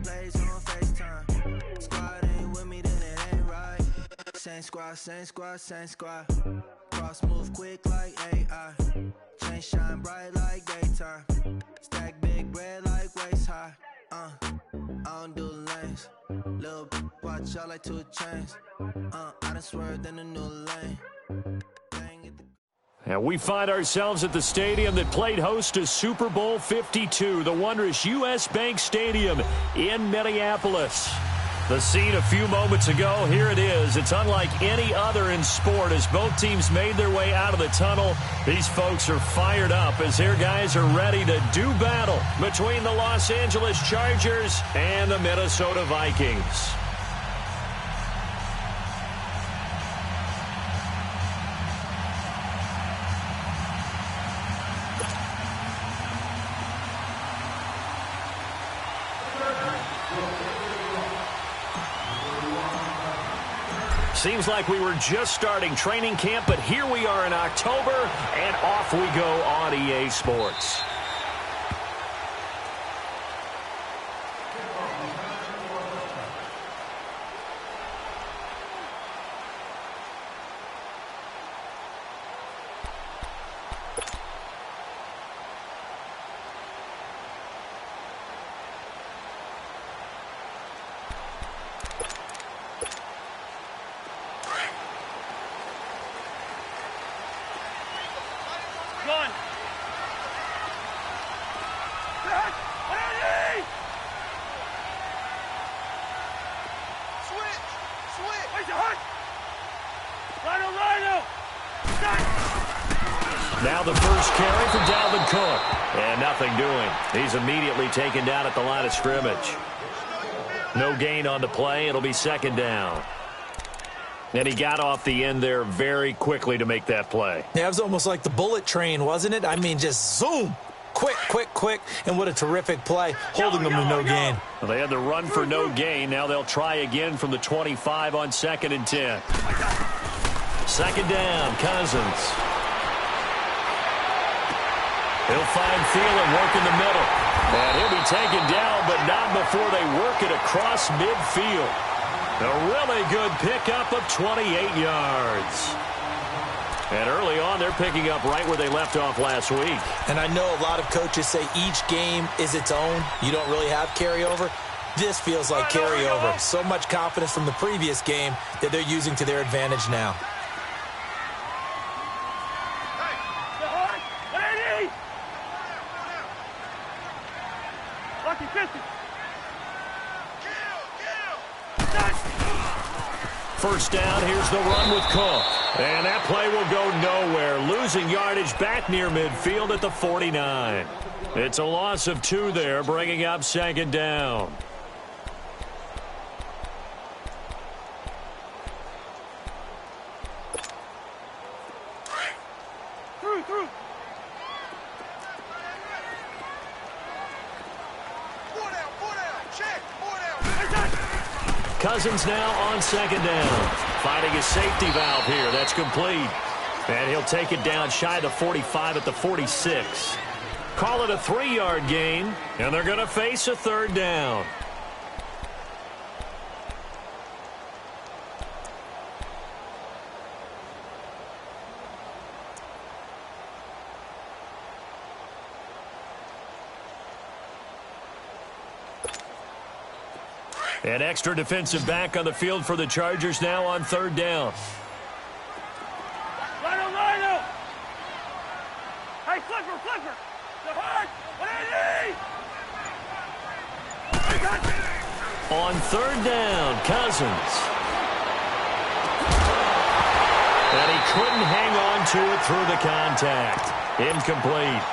Plays on FaceTime. Squad ain't with me, then it ain't right. Same squad, same squad, same squad. Cross move quick like AI. Chain shine bright like daytime. Stack big bread like waist high. I don't do lanes. Little watch out like 2 chains. I done swerved in a new lane. And we find ourselves at the stadium that played host to Super Bowl 52, the wondrous U.S. Bank Stadium in Minneapolis. The scene a few moments ago, here it is. It's unlike any other in sport as both teams made their way out of the tunnel. These folks are fired up as their guys are ready to do battle between the Los Angeles Chargers and the Minnesota Vikings. Seems like we were just starting training camp, but here we are in October, and off we go on EA Sports. Now the first carry for Dalvin Cook. And nothing doing. He's immediately taken down at the line of scrimmage. No gain on the play. It'll be second down. And he got off the end there very quickly to make that play. Yeah, it was almost like the bullet train, wasn't it? I mean, just zoom. Quick, quick, quick. And what a terrific play, holding them to no gain. Well, they had the run for no gain. Now they'll try again from the 25 on 2nd and 10. Second down, Cousins. He'll find Thielen working the middle. And he'll be taken down, but not before they work it across midfield. A really good pickup of 28 yards. And early on, they're picking up right where they left off last week. And I know a lot of coaches say each game is its own. You don't really have carryover. This feels like carryover. So much confidence from the previous game that they're using to their advantage now. First down, here's the run with Cook. And that play will go nowhere. Losing yardage back near midfield at the 49. It's a loss of 2 there, bringing up second down. Cousins now on second down. Finding his safety valve here. That's complete. And he'll take it down shy of the 45 at the 46. Call it a 3-yard gain, and they're going to face a third down. An extra defensive back on the field for the Chargers now on third down. Rhino! Hey, flipper! The hard! What do you need? On third down, Cousins. And he couldn't hang on to it through the contact. Incomplete.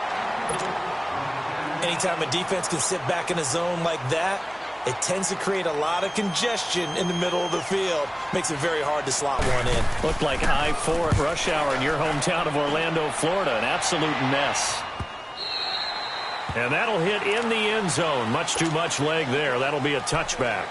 Anytime a defense can sit back in a zone like that, it tends to create a lot of congestion in the middle of the field. Makes it very hard to slot one in. Looked like I-4 at rush hour in your hometown of Orlando, Florida. An absolute mess. And that'll hit in the end zone. Much too much leg there. That'll be a touchback.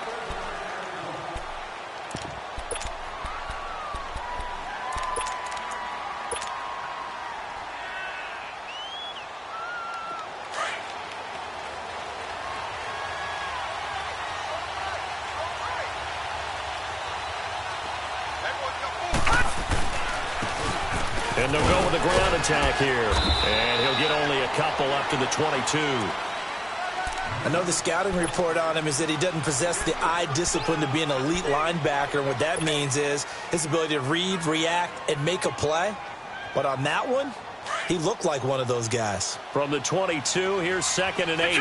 And they'll go with the ground attack here. And he'll get only a couple up to the 22. I know the scouting report on him is that he doesn't possess the eye discipline to be an elite linebacker. And what that means is his ability to read, react, and make a play. But on that one, he looked like one of those guys. From the 22, here's 2nd and 8.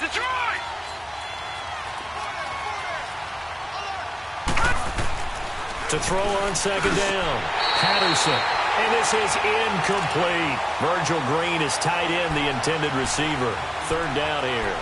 Detroit! To throw on 2nd down. Patterson. And this is incomplete. Virgil Green is tied in the intended receiver. 3rd down here.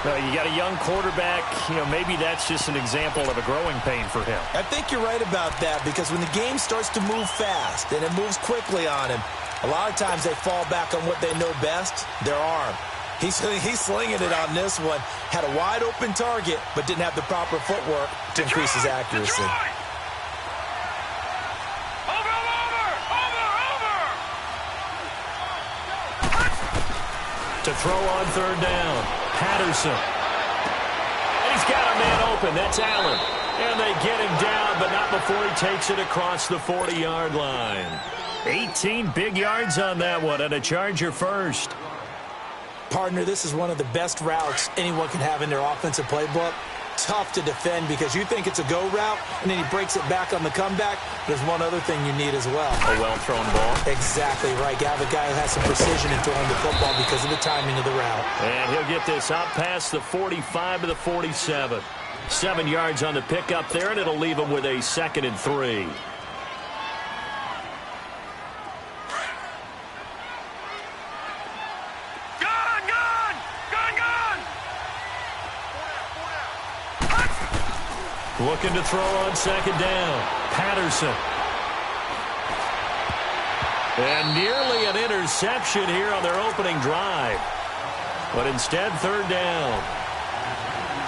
You got a young quarterback. Maybe that's just an example of a growing pain for him. I think you're right about that, because when the game starts to move fast and it moves quickly on him, a lot of times they fall back on what they know best, their arm. He's slinging it on this one. Had a wide open target, but didn't have the proper footwork to increase his accuracy. To throw on 3rd down, Patterson. And he's got a man open. That's Allen. And they get him down, but not before he takes it across the 40-yard line. 18 big yards on that one, and a Charger first. Partner, this is one of the best routes anyone can have in their offensive playbook. Tough to defend because you think it's a go route, and then he breaks it back on the comeback. There's one other thing you need as well. A well-thrown ball. Exactly right. You have a guy who has some precision in throwing the football because of the timing of the route. And he'll get this up past the 45 to the 47. 7 yards on the pickup there, and it'll leave him with a 2nd and 3. Looking to throw on 2nd down. Patterson. And nearly an interception here on their opening drive. But instead, 3rd down.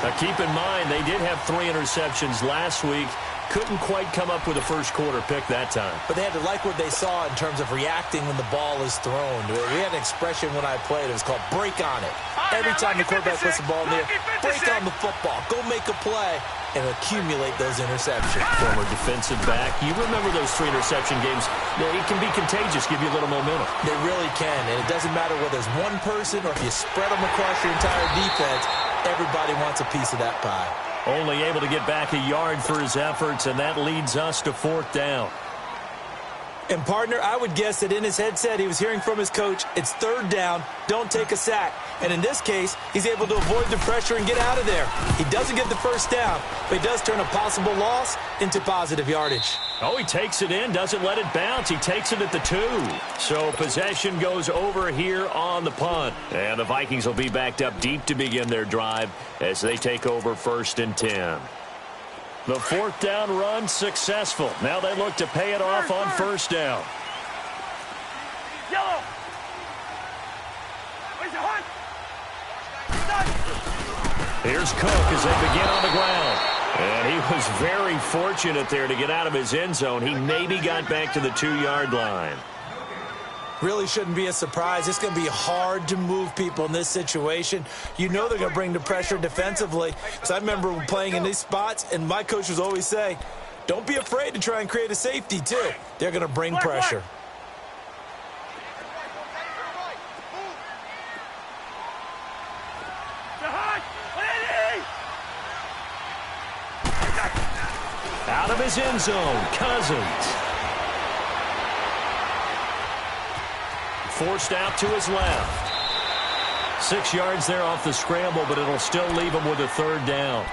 Now keep in mind, they did have 3 interceptions last week. Couldn't quite come up with a first quarter pick that time. But they had to like what they saw in terms of reacting when the ball is thrown. We had an expression when I played. It was called break on it. Every time the quarterback puts the ball in there, break on the football. Go make a play and accumulate those interceptions. Former defensive back. You remember those 3 interception games. It can be contagious, give you a little momentum. They really can. And it doesn't matter whether it's one person or if you spread them across your entire defense. Everybody wants a piece of that pie. Only able to get back a yard for his efforts, and that leads us to 4th down. And, partner, I would guess that in his headset he was hearing from his coach, it's 3rd down, don't take a sack. And in this case, he's able to avoid the pressure and get out of there. He doesn't get the first down, but he does turn a possible loss into positive yardage. Oh, he takes it in, doesn't let it bounce. He takes it at the 2. So possession goes over here on the punt. And the Vikings will be backed up deep to begin their drive as they take over 1st and 10. The 4th down run successful. Now they look to pay it off on 1st down. Yellow. Where's your hunt? Here's Cook as they begin on the ground. And he was very fortunate there to get out of his end zone. He maybe got back to the 2-yard line. Really shouldn't be a surprise. It's going to be hard to move people in this situation. You know they're going to bring the pressure defensively. So I remember playing in these spots, and my coach was always say, don't be afraid to try and create a safety, too. They're going to bring pressure. Out of his end zone, Cousins. Forced out to his left. 6 yards there off the scramble, but it'll still leave him with a 3rd down.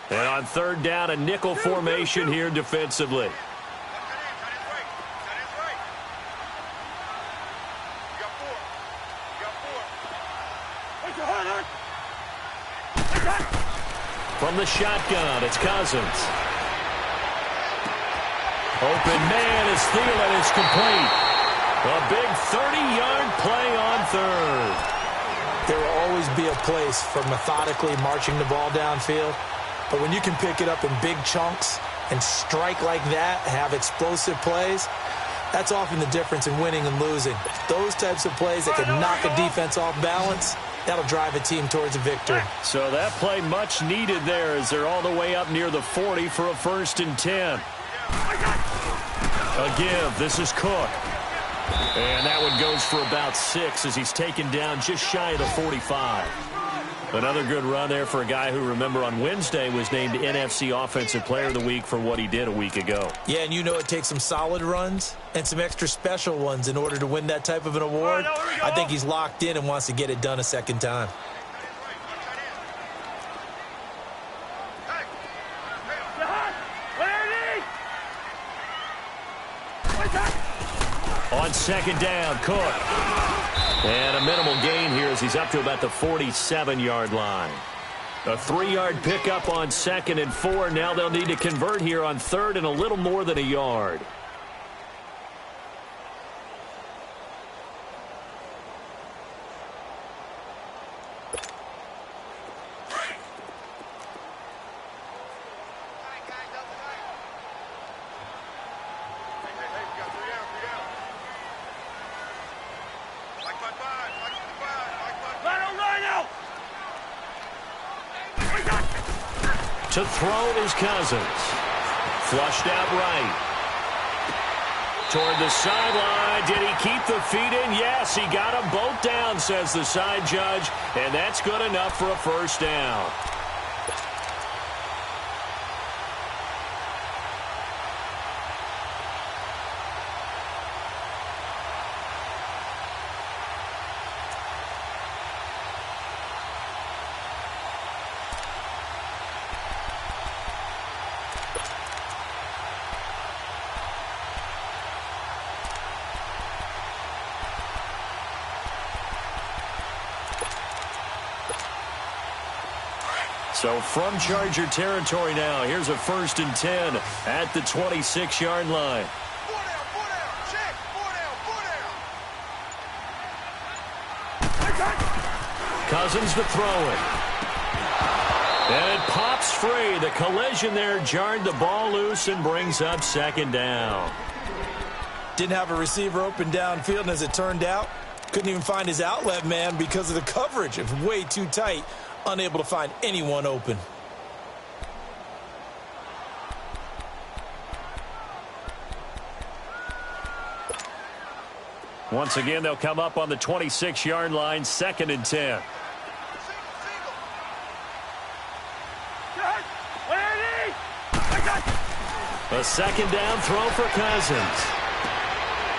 And on 3rd down, a nickel formation here defensively. From the shotgun, it's Cousins. Open man is Thielen. It's complete. A big 30-yard play on 3rd. There will always be a place for methodically marching the ball downfield. But when you can pick it up in big chunks and strike like that, have explosive plays, that's often the difference in winning and losing. Those types of plays that can knock a defense off balance, that'll drive a team towards a victory. So that play much needed there as they're all the way up near the 40 for a 1st and 10. A give. This is Cook. And that one goes for about 6 as he's taken down just shy of the 45. Another good run there for a guy who, remember, on Wednesday was named NFC Offensive Player of the Week for what he did a week ago. Yeah, and you know it takes some solid runs and some extra special ones in order to win that type of an award. I think he's locked in and wants to get it done a second time. On 2nd down, Cook. And a minimal gain here as he's up to about the 47-yard line. A 3-yard pickup on 2nd and 4. Now they'll need to convert here on 3rd and a little more than a yard. To throw is Cousins. Flushed out right. Toward the sideline. Did he keep the feet in? Yes, he got them both down, says the side judge. And that's good enough for a 1st down. So from Charger territory now, here's a 1st and 10 at the 26-yard line. Cousins to throw it. And it pops free. The collision there jarred the ball loose and brings up 2nd down. Didn't have a receiver open downfield, and as it turned out, couldn't even find his outlet man because of the coverage. It was way too tight. Unable to find anyone open. Once again, they'll come up on the 26-yard line, 2nd and 10. A 2nd down throw for Cousins.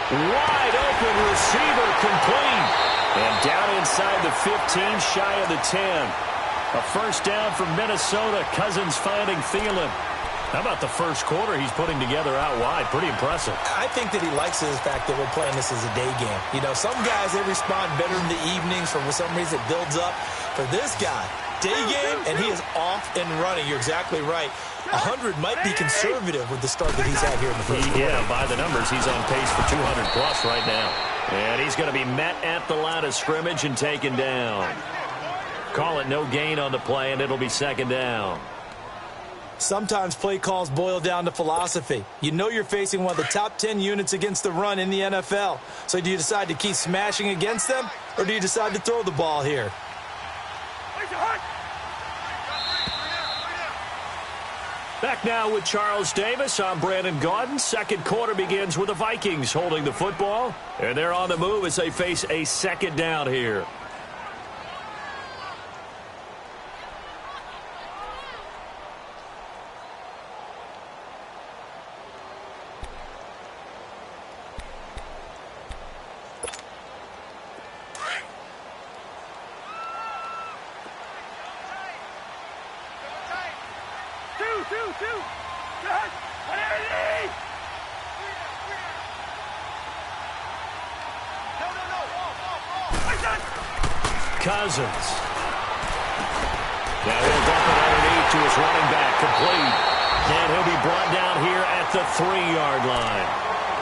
Wide open receiver complete. And down inside the 15, shy of the 10. A 1st down for Minnesota. Cousins finding Thielen. How about the first quarter he's putting together out wide? Pretty impressive. I think that he likes the fact that we're playing this as a day game. You know, some guys, they respond better in the evenings. For some reason, it builds up. For this guy, day game, and he is off and running. You're exactly right. 100 might be conservative with the start that he's had here in the first quarter. Yeah, by the numbers, he's on pace for 200-plus right now. And he's going to be met at the line of scrimmage and taken down. Call it no gain on the play, and it'll be 2nd down. Sometimes play calls boil down to philosophy. You know you're facing one of the top 10 units against the run in the NFL. So do you decide to keep smashing against them, or do you decide to throw the ball here? Back now with Charles Davis. I'm Brandon Gaudin. Second quarter begins with the Vikings holding the football. And they're on the move as they face a 2nd down here. Cousins. Now he'll dump it underneath to his running back, complete. And he'll be brought down here at the 3-yard line.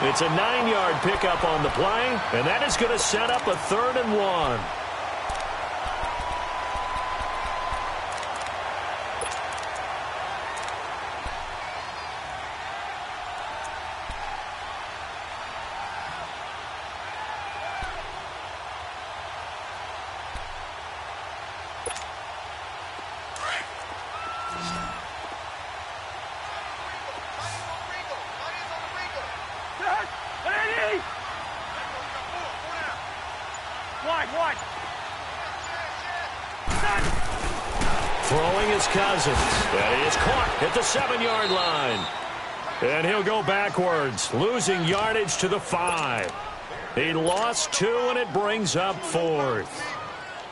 It's a 9-yard pickup on the play, and that is going to set up a 3rd and 1. Throwing is Cousins. And he is caught at the 7-yard line. And he'll go backwards, losing yardage to the 5. He lost 2, and it brings up 4th.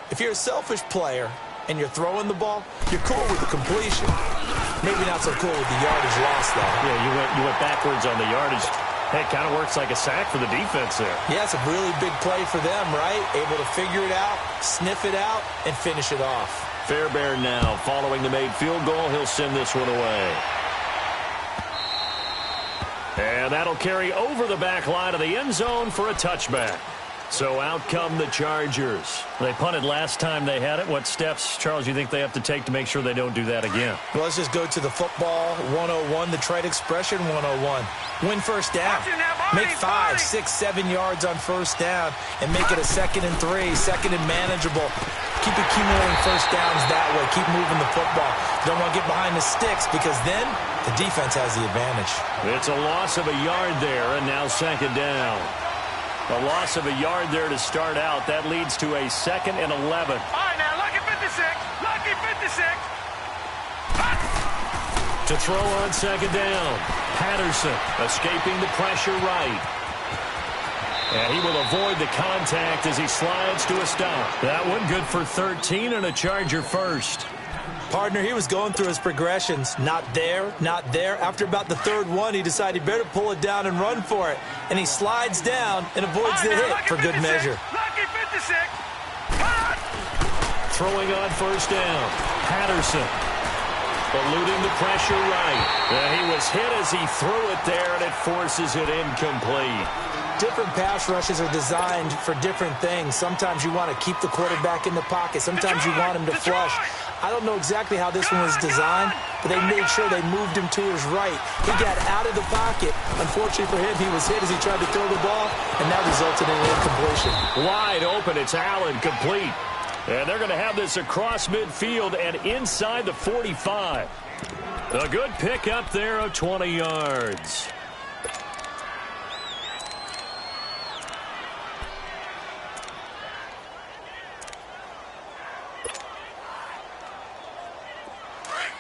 If you're a selfish player and you're throwing the ball, you're cool with the completion. Maybe not so cool with the yardage loss, though. Yeah, you went backwards on the yardage. Hey, it kind of works like a sack for the defense there. Yeah, it's a really big play for them, right? Able to figure it out, sniff it out, and finish it off. Fairbairn now, following the made field goal, he'll send this one away. And that'll carry over the back line of the end zone for a touchback. So out come the Chargers. They punted last time they had it. What steps, Charles, you think they have to take to make sure they don't do that again? Well, let's just go to the football 101, the trade expression 101. Win first down. Make 5, 6, 7 yards on first down and make it a 2nd and 3, 2nd and manageable. Keep accumulating first downs that way. Keep moving the football. You don't want to get behind the sticks because then the defense has the advantage. It's a loss of a yard there, and now 2nd down. A loss of a yard there to start out. That leads to a 2nd and 11. All right, now, lucky 56. Lucky 56. To throw on 2nd down. Patterson escaping the pressure right. And he will avoid the contact as he slides to a stop. That one good for 13 and a Charger first. Partner, he was going through his progressions. Not there, not there. After about the 3rd one, he decided he better pull it down and run for it. And he slides down and avoids the hit for good measure. Lucky 56. Throwing on first down. Patterson eluding the pressure right. And he was hit as he threw it there, and it forces it incomplete. Different pass rushes are designed for different things. Sometimes you want to keep the quarterback in the pocket. Sometimes you want him to flush. I don't know exactly how this one was designed, but they made sure they moved him to his right. He got out of the pocket. Unfortunately for him, he was hit as he tried to throw the ball, and that resulted in an incompletion. Wide open, it's Allen, complete. And they're going to have this across midfield and inside the 45. A good pick up there of 20 yards.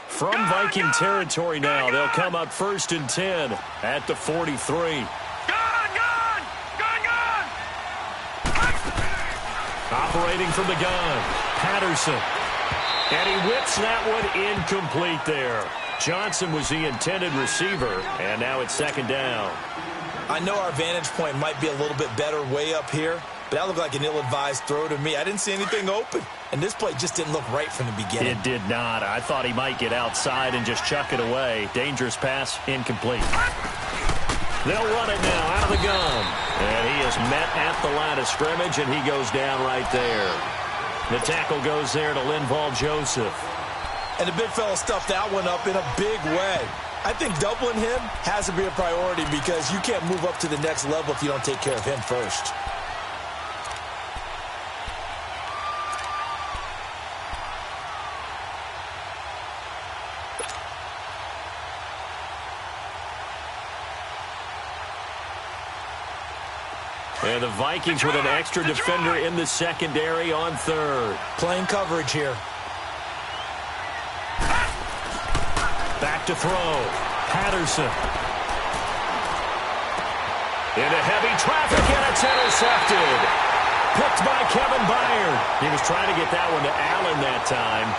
From Viking territory now, they'll come up 1st and 10 at the 43. Operating from the gun, Patterson. And he whips that one incomplete there. Johnson was the intended receiver, and now it's 2nd down. I know our vantage point might be a little bit better way up here, but that looked like an ill-advised throw to me. I didn't see anything open, and this play just didn't look right from the beginning. It did not. I thought he might get outside and just chuck it away. Dangerous pass, incomplete. They'll run it now out of the gun. And he is met at the line of scrimmage, and he goes down right there. The tackle goes there to Linval Joseph. And the big fella stuffed that one up in a big way. I think doubling him has to be a priority because you can't move up to the next level if you don't take care of him first. And the Vikings with an extra defender in the secondary on 3rd. Playing coverage here. Back to throw. Patterson. Into heavy traffic, and it's intercepted. Picked by Kevin Byard. He was trying to get that one to Allen that time.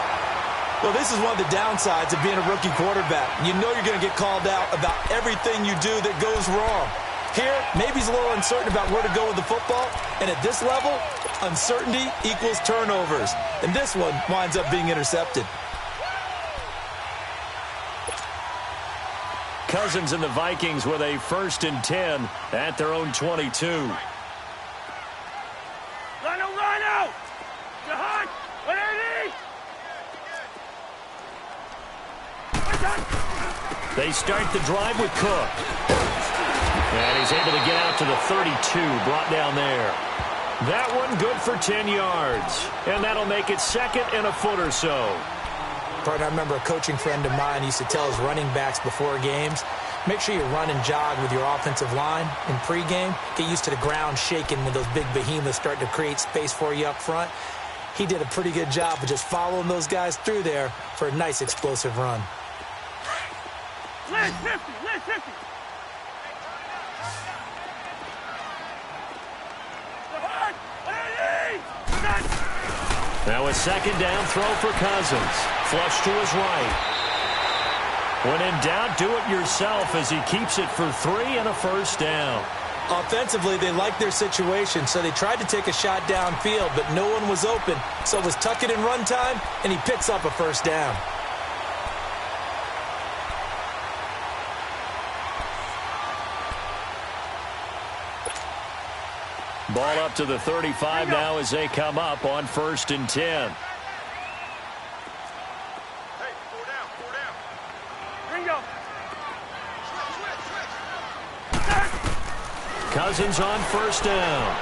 Well, this is one of the downsides of being a rookie quarterback. You know you're going to get called out about everything you do that goes wrong. Here, maybe he's a little uncertain about where to go with the football. And at this level, uncertainty equals turnovers. And this one winds up being intercepted. Cousins and the Vikings with a 1st and 10 at their own 22. Rhino! Jahan! What are they? They start the drive with Cook. And he's able to get out to the 32, brought down there. That one good for 10 yards. And that'll make it 2nd and a foot or so. Partner, I remember a coaching friend of mine used to tell his running backs before games, make sure you run and jog with your offensive line in pregame. Get used to the ground shaking when those big behemoths start to create space for you up front. He did a pretty good job of just following those guys through there for a nice explosive run. Last 50, last 50. Now a second down throw for Cousins. Flush to his right. When in doubt, do it yourself as he keeps it for 3 and a first down. Offensively, they liked their situation, so they tried to take a shot downfield, but no one was open. So it was tuck it in run time, and he picks up a first down. Ball up to the 35 now as they come up on 1st and 10. Hey, 4 down, 4 down. Ringo. Cousins on 1st down.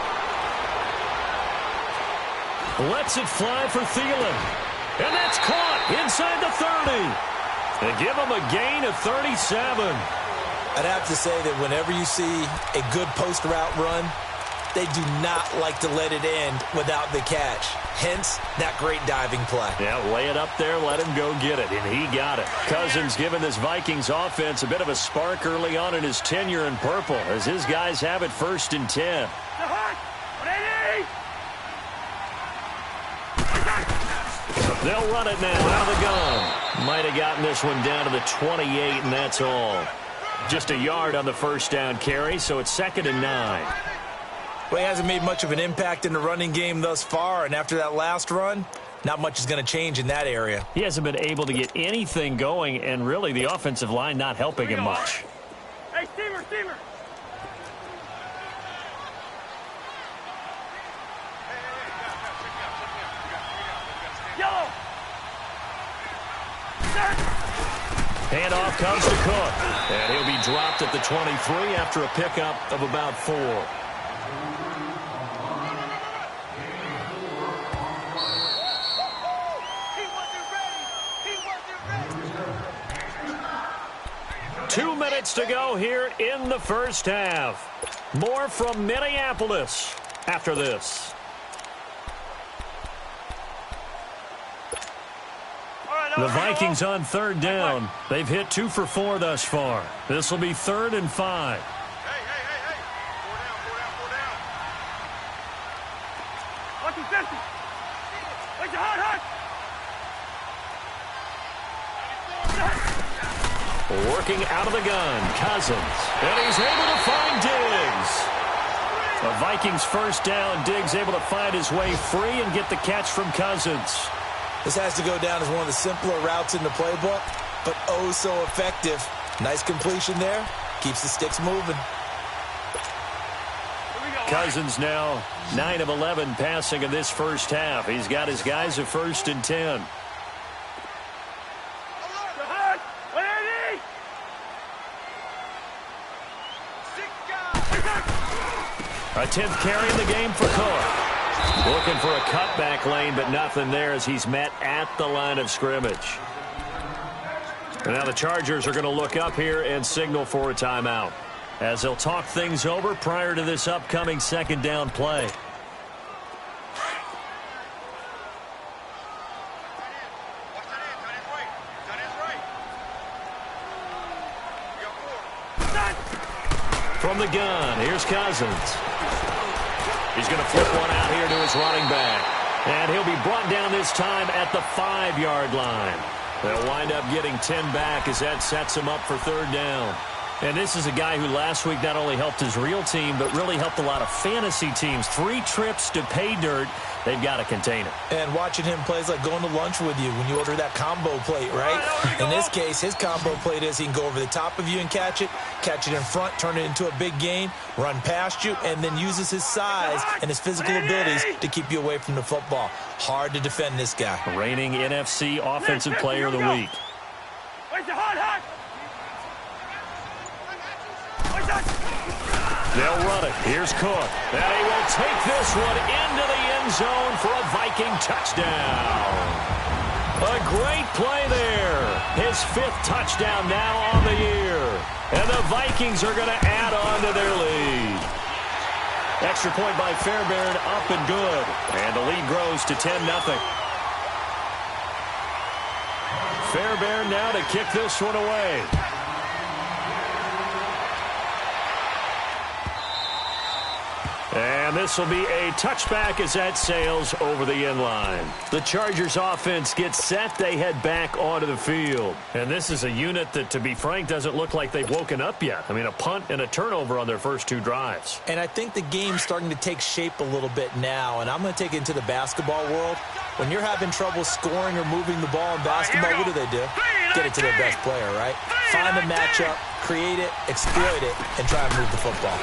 Lets it fly for Thielen. And that's caught inside the 30. They give him a gain of 37. I'd have to say that whenever you see a good post route run, they do not like to let it end without the catch. Hence, that great diving play. Yeah, lay it up there, let him go get it, and he got it. Cousins giving this Vikings offense a bit of a spark early on in his tenure in purple as his guys have it 1st and 10. They'll run it now out of the gun. Might have gotten this one down to the 28, and that's all. Just a yard on the first down carry, so it's 2nd and 9. Well, he hasn't made much of an impact in the running game thus far, and after that last run, not much is going to change in that area. He hasn't been able to get anything going, and really the offensive line not helping him much. Hey, Steamer, Steamer. Yellow. Handoff comes to Cook, and he'll be dropped at the 23 after a pickup of about 4. He wasn't ready. He wasn't ready. 2 minutes to go here in the first half. More from Minneapolis after this. The Vikings on 3rd down. They've hit 2 for 4 thus far. This will be 3rd and 5. Hey. 4 down. Watch him 50. Wait your hot. Working out of the gun, Cousins. And he's able to find Diggs. The Vikings first down. Diggs able to find his way free and get the catch from Cousins. This has to go down as one of the simpler routes in the playbook, but oh so effective. Nice completion there. Keeps the sticks moving. Cousins now 9 of 11 passing in this first half. He's got his guys at 1st and 10. A 10th carry in the game for Cook. Looking for a cutback lane, but nothing there as he's met at the line of scrimmage. And now the Chargers are going to look up here and signal for a timeout as they'll talk things over prior to this upcoming 2nd down play. From the gun, here's Cousins. He's going to flip one out here to his running back. And he'll be brought down this time at the 5-yard line. They'll wind up getting 10 back as that sets him up for 3rd down. And this is a guy who last week not only helped his real team, but really helped a lot of fantasy teams. 3 trips to pay dirt. They've got to contain him. And watching him play is like going to lunch with you when you order that combo plate, right? In this case, his combo plate is he can go over the top of you and catch it in front, turn it into a big gain, run past you, and then uses his size and his physical abilities to keep you away from the football. Hard to defend this guy. Reigning NFC Offensive Player of the Week. They'll run it. Here's Cook. And he will take this one into the end zone for a Viking touchdown. A great play there. His 5th touchdown now on the year. And the Vikings are going to add on to their lead. Extra point by Fairbairn, up and good. And the lead grows to 10-0. Fairbairn now to kick this one away. And this will be a touchback as that sails over the end line. The Chargers offense gets set. They head back onto the field. And this is a unit that, to be frank, doesn't look like they've woken up yet. I mean, a punt and a turnover on their first two drives. And I think the game's starting to take shape a little bit now. And I'm going to take it into the basketball world. When you're having trouble scoring or moving the ball in basketball, what do? Get it to their best player, right? Find a matchup, create it, exploit it, and try and move the football.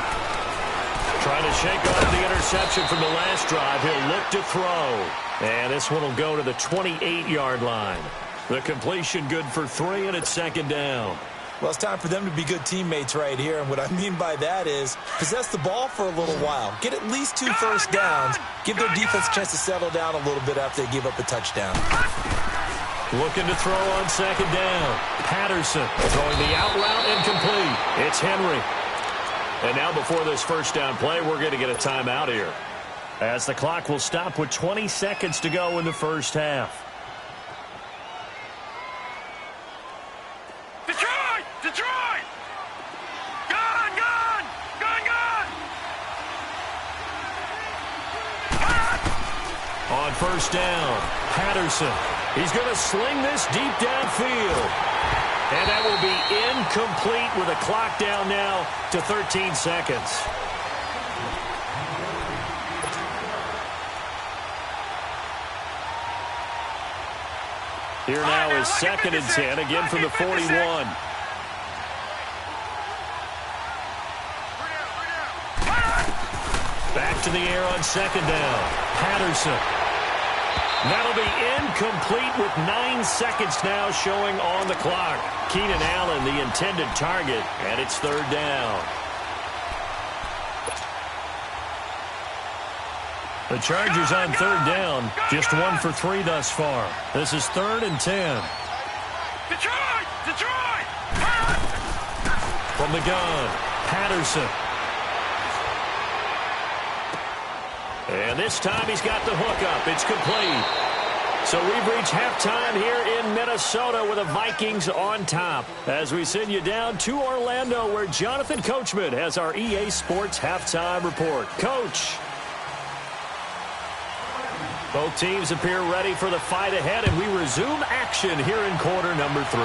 Trying to shake off the interception from the last drive. He'll look to throw. And this one will go to the 28-yard line. The completion good for 3, and it's second down. Well, it's time for them to be good teammates right here. And what I mean by that is possess the ball for a little while. Get at least 2 first downs. Give their defense a chance to settle down a little bit after they give up a touchdown. Looking to throw on second down. Patterson throwing the out route incomplete. It's Henry. And now before this first down play, we're going to get a timeout here, as the clock will stop with 20 seconds to go in the first half. Detroit! Detroit! Gun! Gun! Gun! Gun! On first down, Patterson. He's going to sling this deep downfield. And that will be incomplete with a clock down now to 13 seconds. Here now is second and 10, again from the 41. Back to the air on second down. Patterson. That'll be incomplete with 9 seconds now showing on the clock. Keenan Allen, the intended target, and it's third down. The Chargers on third down, just 1 for 3 thus far. This is 3rd and 10. Detroit! Detroit! From the gun, Patterson. And this time he's got the hook up. It's complete. So we've reached halftime here in Minnesota with the Vikings on top, as we send you down to Orlando, where Jonathan Coachman has our EA Sports halftime report. Coach. Both teams appear ready for the fight ahead, and we resume action here in quarter number 3.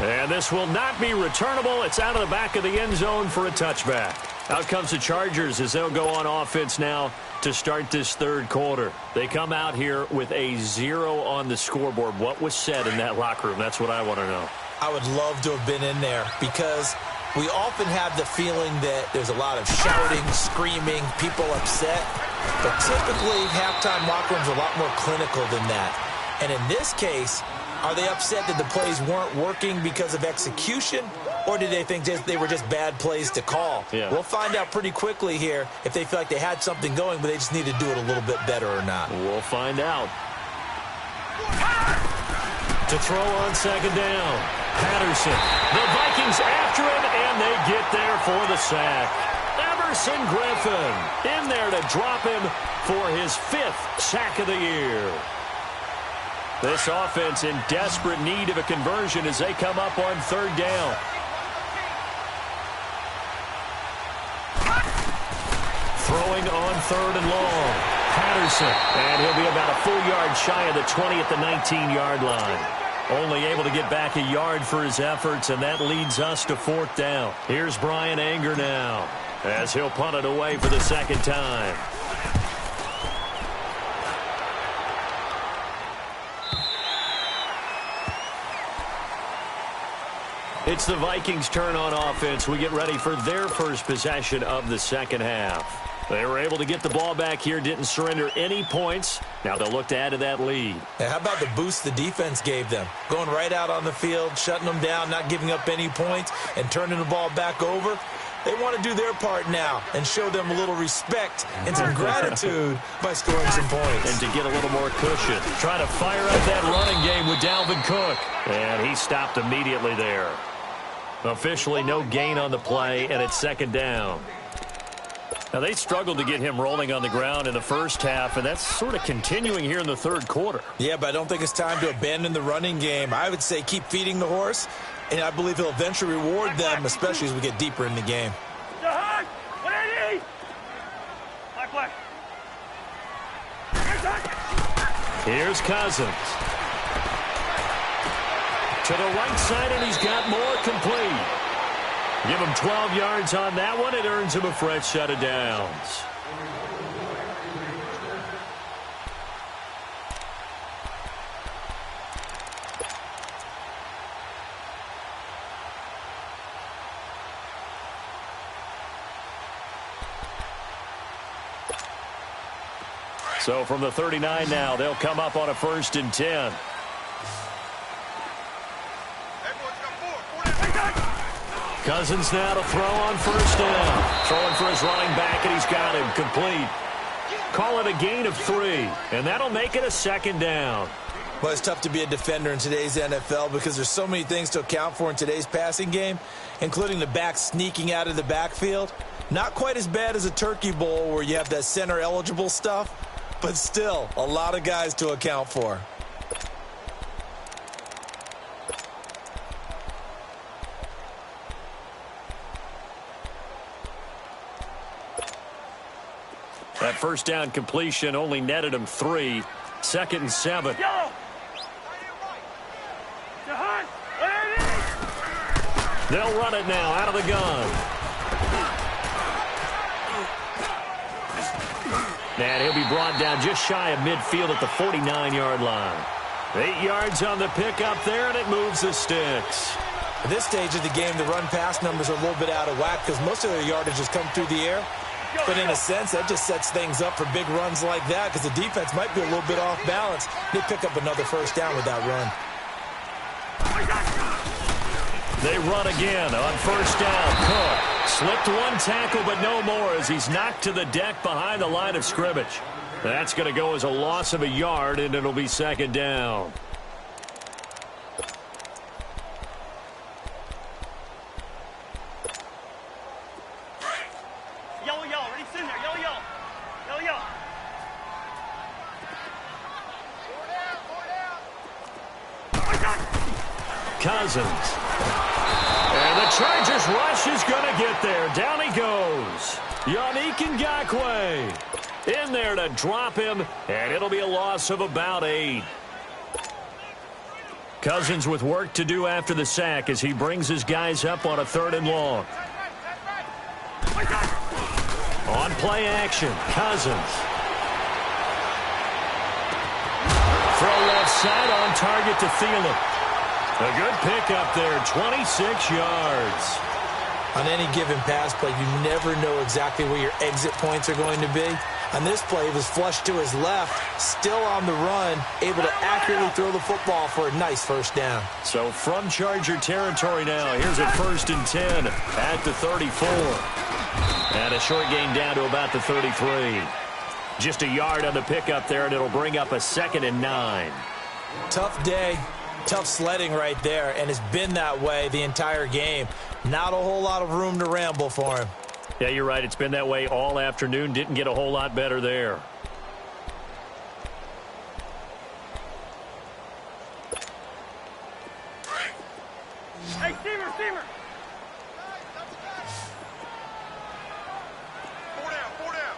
And this will not be returnable. It's out of the back of the end zone for a touchback. Out comes the Chargers as they'll go on offense now to start this third quarter. They come out here with a 0 on the scoreboard. What was said in that locker room? That's what I want to know. I would love to have been in there, because we often have the feeling that there's a lot of shouting, screaming, people upset. But typically, halftime locker rooms are a lot more clinical than that. And in this case, are they upset that the plays weren't working because of execution? Or did they think they were just bad plays to call? Yeah. We'll find out pretty quickly here if they feel like they had something going, but they just need to do it a little bit better or not. We'll find out. To throw on second down, Patterson. The Vikings after him, and they get there for the sack. Emerson Griffin in there to drop him for his 5th sack of the year. This offense in desperate need of a conversion as they come up on third down. Throwing on third and long. Patterson. And he'll be about a full yard shy of the 20 at the 19-yard line. Only able to get back a yard for his efforts, and that leads us to fourth down. Here's Brian Anger now, as he'll punt it away for the second time. It's the Vikings' turn on offense. We get ready for their first possession of the second half. They were able to get the ball back here, didn't surrender any points. Now they'll look to add to that lead. Now, how about the boost the defense gave them? Going right out on the field, shutting them down, not giving up any points, and turning the ball back over. They want to do their part now and show them a little respect and some gratitude by scoring some points. And to get a little more cushion. Try to fire up that running game with Dalvin Cook. And he stopped immediately there. Officially no gain on the play, and it's second down. Now, they struggled to get him rolling on the ground in the first half, and that's sort of continuing here in the third quarter. Yeah, but I don't think it's time to abandon the running game. I would say keep feeding the horse, and I believe he'll eventually reward them, especially as we get deeper in the game. Here's Cousins. To the right side, and he's got more complete. Give him 12 yards on that one. It earns him a fresh set of downs. So from the 39 now, they'll come up on a 1st and 10. Cousins now to throw on 1st down. Throwing for his running back, and he's got him complete. Call it a gain of 3, and that'll make it a 2nd down. Well, it's tough to be a defender in today's NFL because there's so many things to account for in today's passing game, including the back sneaking out of the backfield. Not quite as bad as a turkey bowl where you have that center-eligible stuff, but still a lot of guys to account for. That 1st down completion only netted him 3. 2nd and 7. They'll run it now out of the gun. And he'll be brought down just shy of midfield at the 49-yard line. 8 yards on the pickup there, and it moves the sticks. At this stage of the game, the run-pass numbers are a little bit out of whack because most of their yardage has come through the air. But in a sense, that just sets things up for big runs like that because the defense might be a little bit off balance. They pick up another 1st down with that run. They run again on 1st down. Cook slipped 1 tackle, but no more as he's knocked to the deck behind the line of scrimmage. That's going to go as a loss of a yard, and it'll be 2nd down. Cousins. And the Chargers rush is going to get there. Down he goes. Yannick Ngakoue in there to drop him, and it'll be a loss of about 8. Cousins with work to do after the sack as he brings his guys up on a 3rd and long. On play action, Cousins. Throw left side on target to Thielen. A good pickup there, 26 yards. On any given pass play, you never know exactly where your exit points are going to be. On this play, he was flushed to his left, still on the run, able to accurately throw the football for a nice 1st down. So from Charger territory now, here's a 1st and 10 at the 34. And a short gain down to about the 33. Just a yard on the pickup there, and it'll bring up a 2nd and 9. Tough day. Tough sledding right there, and it's been that way the entire game. Not a whole lot of room to ramble for him. Yeah, you're right. It's been that way all afternoon. Didn't get a whole lot better there. Hey, Steamer, Steamer. 4 down.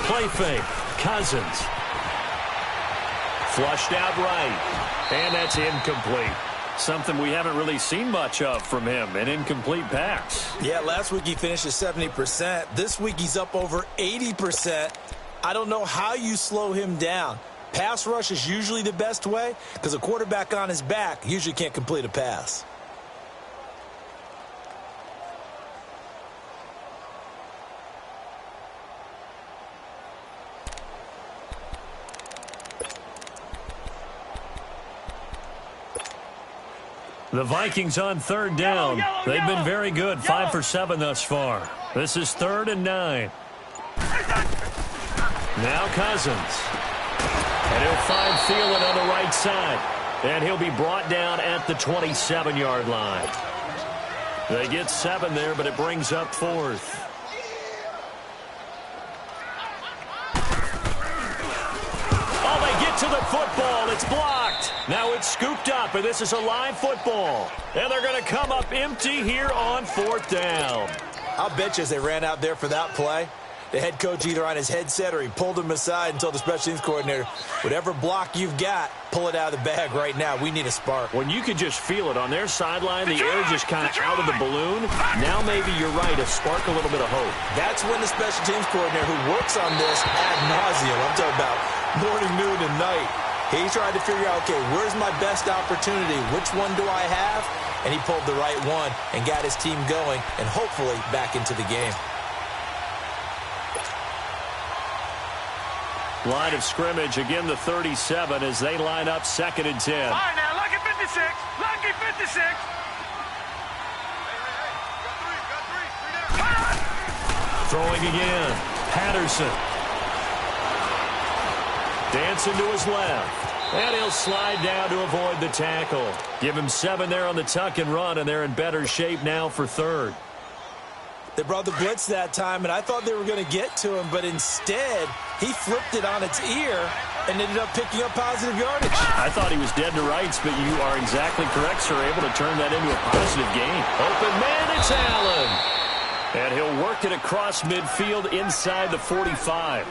Play fake. Cousins. Flushed out right. And that's incomplete. Something we haven't really seen much of from him, an incomplete pass. Yeah, last week he finished at 70%. This week he's up over 80%. I don't know how you slow him down. Pass rush is usually the best way because a quarterback on his back usually can't complete a pass. The Vikings on 3rd down. They've been very good, 5 for 7 thus far. This is 3rd and 9. Now Cousins. And he'll find Thielen on the right side. And he'll be brought down at the 27-yard line. They get 7 there, but it brings up 4th. Oh, they get to the football. It's blocked. Now it's scooped up, and this is a live football. And they're going to come up empty here on 4th down. I'll bet you as they ran out there for that play, the head coach either on his headset or he pulled him aside and told the special teams coordinator, whatever block you've got, pull it out of the bag right now. We need a spark. When you could just feel it on their sideline, the air just kind of out of the balloon. Now maybe you're right, a spark, a little bit of hope. That's when the special teams coordinator who works on this ad nauseum, I'm talking about morning, noon, and night, he tried to figure out, okay, where's my best opportunity? Which one do I have? And he pulled the right one and got his team going and hopefully back into the game. Line of scrimmage, again the 37 as they line up 2nd and 10. All right, now, lucky 56. Lucky 56. Throwing again. Patterson. Dancing to his left. And he'll slide down to avoid the tackle. Give him 7 there on the tuck and run, and they're in better shape now for 3rd. They brought the blitz that time, and I thought they were going to get to him, but instead, he flipped it on its ear and ended up picking up positive yardage. I thought he was dead to rights, but you are exactly correct, sir. Able to turn that into a positive gain. Open man, it's Allen. And he'll work it across midfield inside the 45.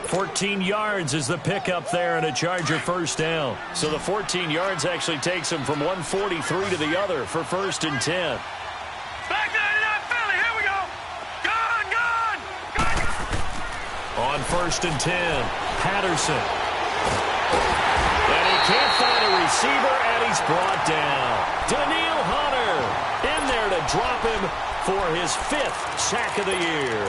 14 yards is the pickup there and a Charger 1st down. So the 14 yards actually takes him from 143 to the other for 1st and 10. Back to Philly. Here we go. Gone. On 1st and 10, Patterson. And he can't find a receiver, and he's brought down. Daniil Hunter in there to drop him for his 5th sack of the year.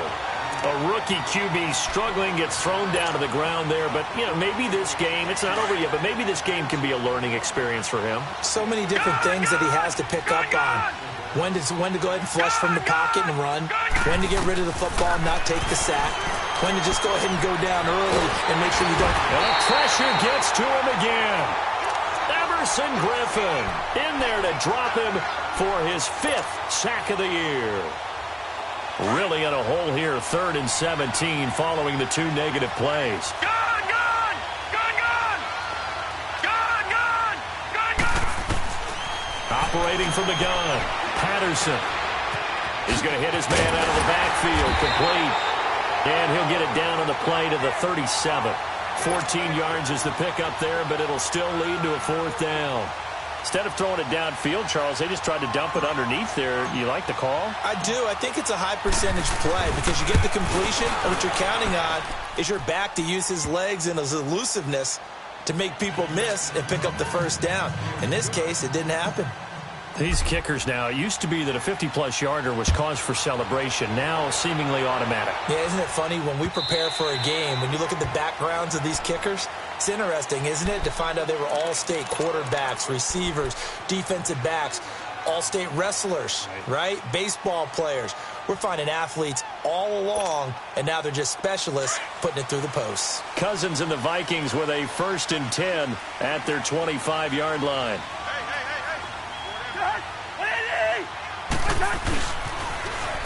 A rookie QB struggling, gets thrown down to the ground there. But, you know, maybe this game, it's not over yet, but maybe this game can be a learning experience for him. So many different things that he has to pick up on. When to go ahead and flush from the pocket and run. When to get rid of the football and not take the sack. When to just go ahead and go down early and make sure you don't. And the pressure gets to him again. Emerson Griffin in there to drop him for his 5th sack of the year. Really in a hole here, 3rd and 17 following the 2 negative plays. Gone. Operating from the gun, Patterson. He's going to hit his man out of the backfield, complete. And he'll get it down on the play to the 37. 14 yards is the pickup there, but it'll still lead to a 4th down. Instead of throwing it downfield, Charles, they just tried to dump it underneath there. You like the call? I do. I think it's a high percentage play because you get the completion, and what you're counting on is your back to use his legs and his elusiveness to make people miss and pick up the 1st down. In this case, it didn't happen. These kickers now, it used to be that a 50-plus yarder was cause for celebration. Now seemingly automatic. Yeah, isn't it funny when we prepare for a game, when you look at the backgrounds of these kickers, it's interesting, isn't it, to find out they were all-state quarterbacks, receivers, defensive backs, all-state wrestlers, right? Baseball players. We're finding athletes all along, and now they're just specialists putting it through the posts. Cousins and the Vikings with a 1st and 10 at their 25-yard line.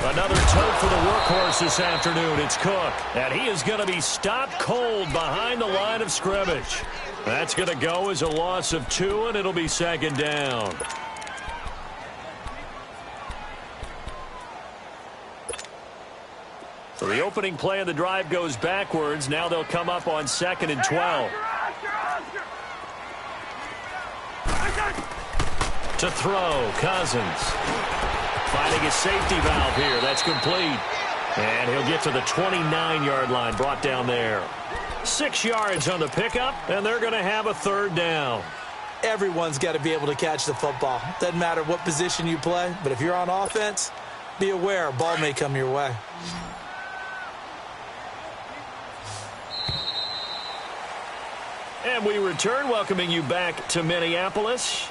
Another tote for the workhorse this afternoon. It's Cook, and he is going to be stopped cold behind the line of scrimmage. That's going to go as a loss of 2, and it'll be 2nd down. So the opening play of the drive goes backwards. Now they'll come up on 2nd and 12. To throw, Cousins. Finding his safety valve here. That's complete. And he'll get to the 29-yard line, brought down there. 6 yards on the pickup, and they're going to have a 3rd down. Everyone's got to be able to catch the football. Doesn't matter what position you play, but if you're on offense, be aware a ball may come your way. And we return, welcoming you back to Minneapolis.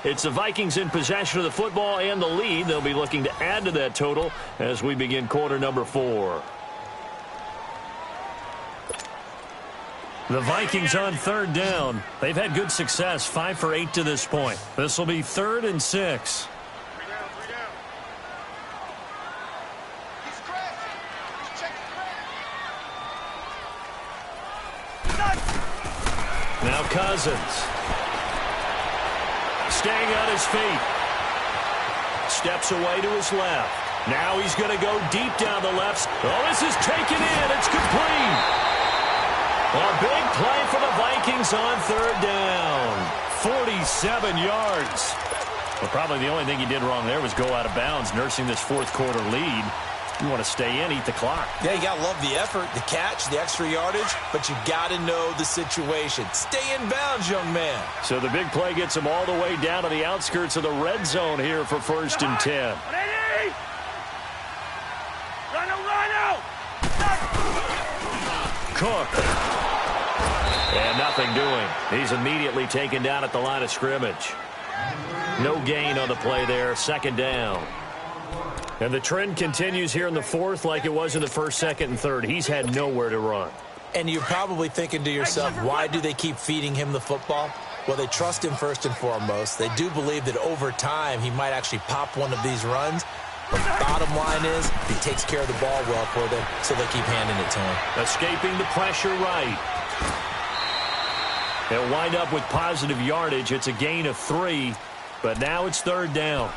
It's the Vikings in possession of the football and the lead. They'll be looking to add to that total as we begin quarter number 4. The Vikings on third down. They've had good success, 5 for 8 to this point. This will be 3rd and 6. Now Cousins. Staying on his feet. Steps away to his left. Now he's going to go deep down the left. Oh, this is taken in. It's complete. A big play for the Vikings on third down. 47 yards. Well, probably the only thing he did wrong there was go out of bounds, nursing this fourth quarter lead. You want to stay in, eat the clock. Yeah, you got to love the effort, the catch, the extra yardage, but you got to know the situation. Stay in bounds, young man. So the big play gets him all the way down to the outskirts of the red zone here for 1st and 10. Cook. And nothing doing. He's immediately taken down at the line of scrimmage. No gain on the play there. 2nd down. And the trend continues here in the 4th like it was in the 1st, 2nd, and 3rd. He's had nowhere to run. And you're probably thinking to yourself, why do they keep feeding him the football? Well, they trust him first and foremost. They do believe that over time he might actually pop one of these runs. But the bottom line is he takes care of the ball well for them, so they keep handing it to him. Escaping the pressure right. They'll wind up with positive yardage. It's a gain of 3, but now it's 3rd down.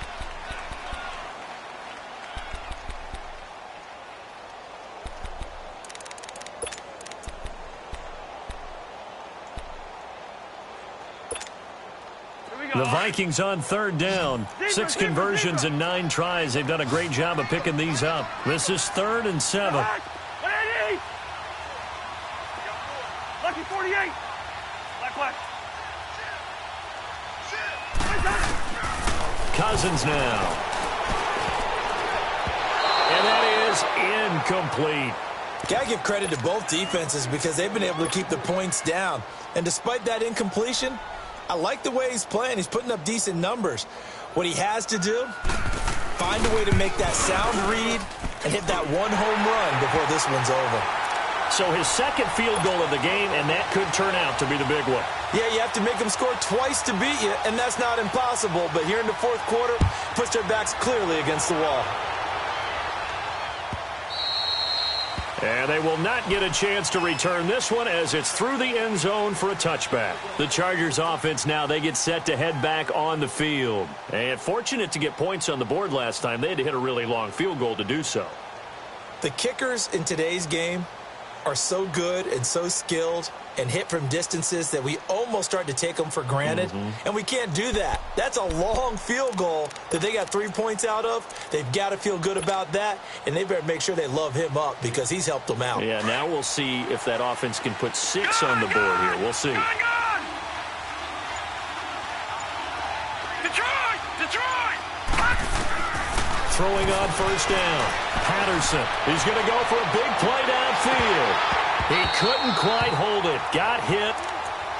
The Vikings on 3rd down. 6 conversions and 9 tries. They've done a great job of picking these up. This is 3rd and 7. Lucky 48. Black. Cousins now. And that is incomplete. Got to give credit to both defenses because they've been able to keep the points down. And despite that incompletion, I like the way he's playing. He's putting up decent numbers. What he has to do, find a way to make that sound read and hit that one home run before this one's over. So his 2nd field goal of the game, and that could turn out to be the big one. Yeah, you have to make them score twice to beat you, and that's not impossible. But here in the 4th quarter, puts their backs clearly against the wall. And they will not get a chance to return this one as it's through the end zone for a touchback. The Chargers offense now, they get set to head back on the field. And fortunate to get points on the board last time. They had to hit a really long field goal to do so. The kickers in today's game are so good and so skilled and hit from distances that we almost start to take them for granted. And we can't do that. That's a long field goal that they got 3 points out of. They've got to feel good about that, and they better make sure they love him up because he's helped them out. Yeah, now we'll see if that offense can put 6 on the board here. We'll see. Detroit! Throwing on 1st down. Patterson. He's going to go for a big play downfield. He couldn't quite hold it. Got hit.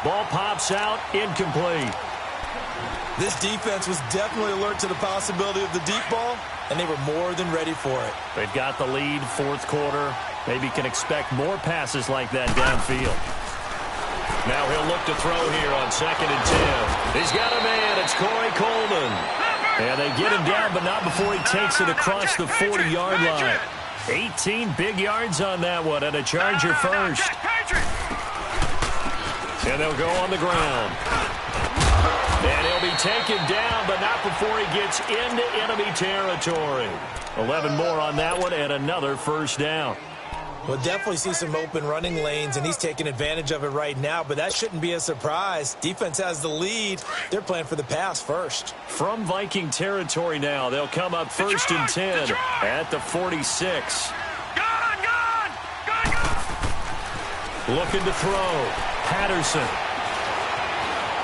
Ball pops out. Incomplete. This defense was definitely alert to the possibility of the deep ball, and they were more than ready for it. They've got the lead, 4th quarter. Maybe can expect more passes like that downfield. Now he'll look to throw here on 2nd and 10. He's got a man. It's Corey Coleman. And they get him down, but not before he takes it across the 40-yard line. 18 big yards on that one, and a Charger first. And they'll go on the ground. And he'll be taken down, but not before he gets into enemy territory. 11 more on that one, and another 1st down. We'll definitely see some open running lanes, and he's taking advantage of it right now, but that shouldn't be a surprise. Defense has the lead. They're playing for the pass first. From Viking territory now, they'll come up 1st and 10 at the 46. Looking to throw. Patterson.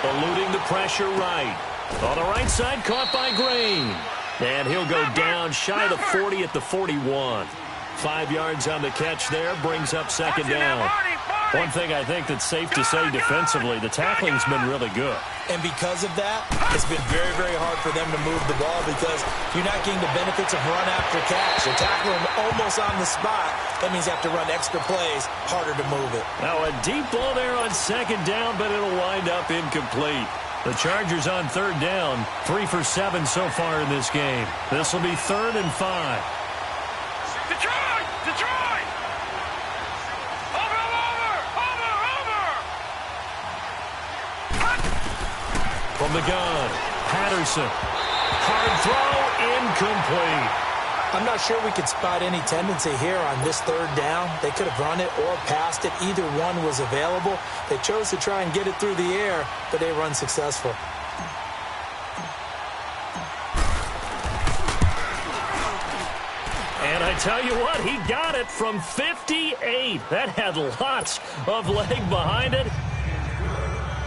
Eluding the pressure right. On the right side, caught by Green. And he'll go down shy of the 40 at the 41. 5 yards on the catch there, brings up 2nd down. One thing I think that's safe to say defensively, the tackling's been really good. And because of that, it's been very, very hard for them to move the ball because you're not getting the benefits of run after catch. You're tackling them almost on the spot. That means you have to run extra plays, harder to move it. Now a deep ball there on second down, but it'll wind up incomplete. The Chargers on third down, 3 for 7 so far in this game. This will be 3rd and 5. Detroit! Detroit! From the gun, Patterson. Hard throw, incomplete. I'm not sure we could spot any tendency here on this third down. They could have run it or passed it. Either one was available. They chose to try and get it through the air, but they were unsuccessful. And I tell you what, he got it from 58. That had lots of leg behind it.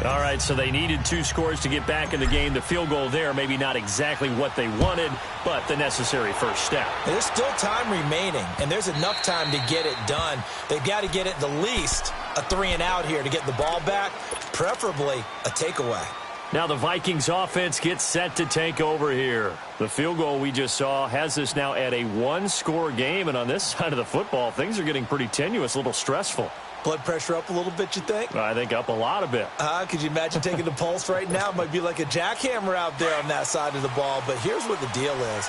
All right, so they needed 2 scores to get back in the game. The field goal there, maybe not exactly what they wanted, but the necessary first step. There's still time remaining, and there's enough time to get it done. They've got to get at the least a 3-and-out here to get the ball back, preferably a takeaway. Now the Vikings offense gets set to take over here. The field goal we just saw has us now at a 1-score game, and on this side of the football, things are getting pretty tenuous, a little stressful. Blood pressure up a little bit, you think? I think up a lot of it. Could you imagine taking the pulse right now? It might be like a jackhammer out there on that side of the ball. But here's what the deal is.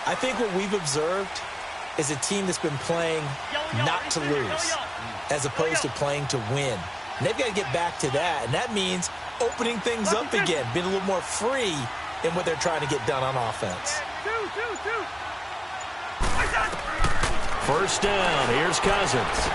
I think what we've observed is a team that's been playing not to lose as opposed to playing to win. And they've got to get back to that. And that means opening things up again, being a little more free in what they're trying to get done on offense. First down. Here's Cousins.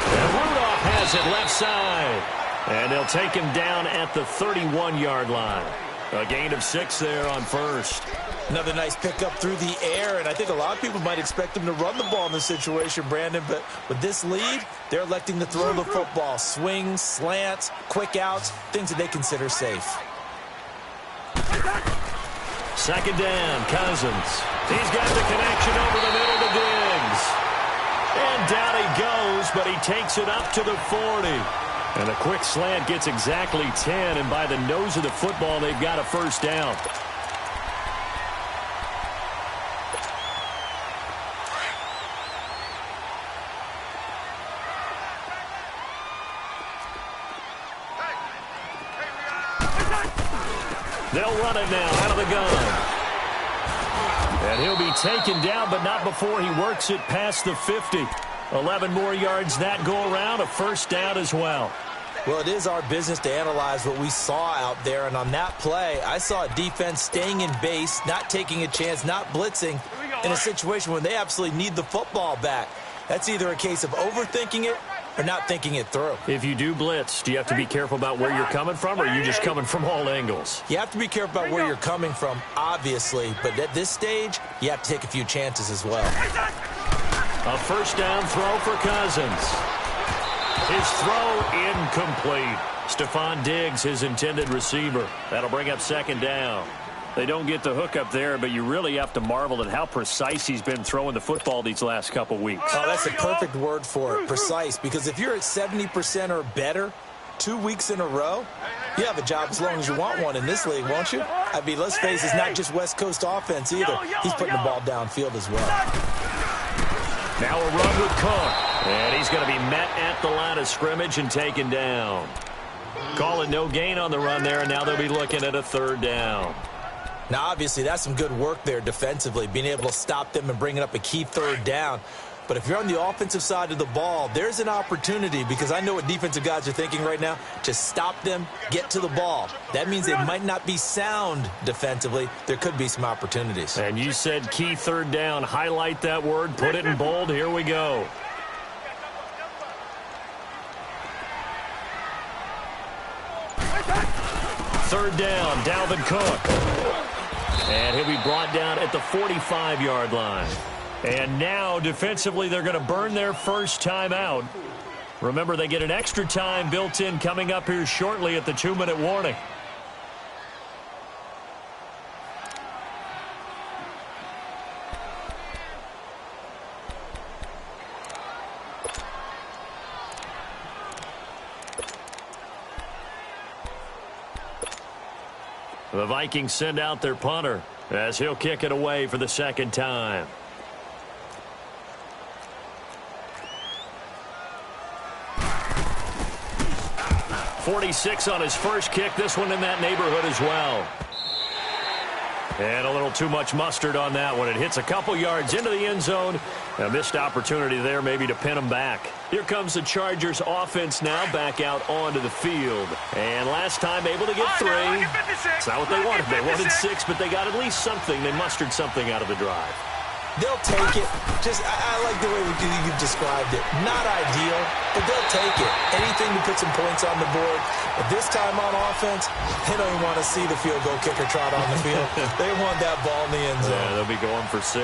And Rudolph has it left side. And they'll take him down at the 31-yard line. A gain of 6 there on first. Another nice pickup through the air, and I think a lot of people might expect them to run the ball in this situation, Brandon, but with this lead, they're electing to throw the football. Swings, slants, quick outs, things that they consider safe. Second down, Cousins. He's got the connection over the middle to Diggs. And down he goes, but he takes it up to the 40. And a quick slant gets exactly 10, and by the nose of the football, they've got a first down. They'll run it now out of the gun. And he'll be taken down, but not before he works it past the 50. 11 more yards that go around, a first down as well. Well, it is our business to analyze what we saw out there, and on that play, I saw a defense staying in base, not taking a chance, not blitzing, in a situation where they absolutely need the football back. That's either a case of overthinking it or not thinking it through. If you do blitz, do you have to be careful about where you're coming from, or are you just coming from all angles? You have to be careful about where you're coming from, obviously, but at this stage, you have to take a few chances as well. A first down throw for Cousins. His throw incomplete. Stephon Diggs, his intended receiver. That'll bring up second down. They don't get the hook up there, but you really have to marvel at how precise he's been throwing the football these last couple weeks. Oh, that's a perfect word for it, precise, because if you're at 70% or better 2 weeks in a row, you have a job as long as you want one in this league, won't you? I mean, let's face it, it's not just West Coast offense either. He's putting the ball downfield as well. Now a run with Cook, and he's going to be met at the line of scrimmage and taken down. Calling no gain on the run there, and now they'll be looking at a third down. Now, obviously, that's some good work there defensively, being able to stop them and bringing up a key third down. But if you're on the offensive side of the ball, there's an opportunity, because I know what defensive guys are thinking right now, to stop them, get to the ball. That means they might not be sound defensively. There could be some opportunities. And you said key third down. Highlight that word. Put it in bold. Here we go. Third down, Dalvin Cook. And he'll be brought down at the 45-yard line. And now, defensively, they're going to burn their first timeout. Remember, they get an extra time built in coming up here shortly at the 2-minute warning. The Vikings send out their punter as he'll kick it away for the second time. .46 on his first kick. This one in that neighborhood as well. And a little too much mustard on that one. It hits a couple yards into the end zone. A missed opportunity there maybe to pin him back. Here comes the Chargers offense now back out onto the field. And last time able to get 3. It's not what they wanted. They wanted 6, but they got at least something. They mustered something out of the drive. They'll take it. I like the way you've described it. Not ideal, but they'll take it. Anything to put some points on the board. But this time on offense, they don't even want to see the field goal kicker trot on the field. They want that ball in the end zone. Yeah, they'll be going for 6.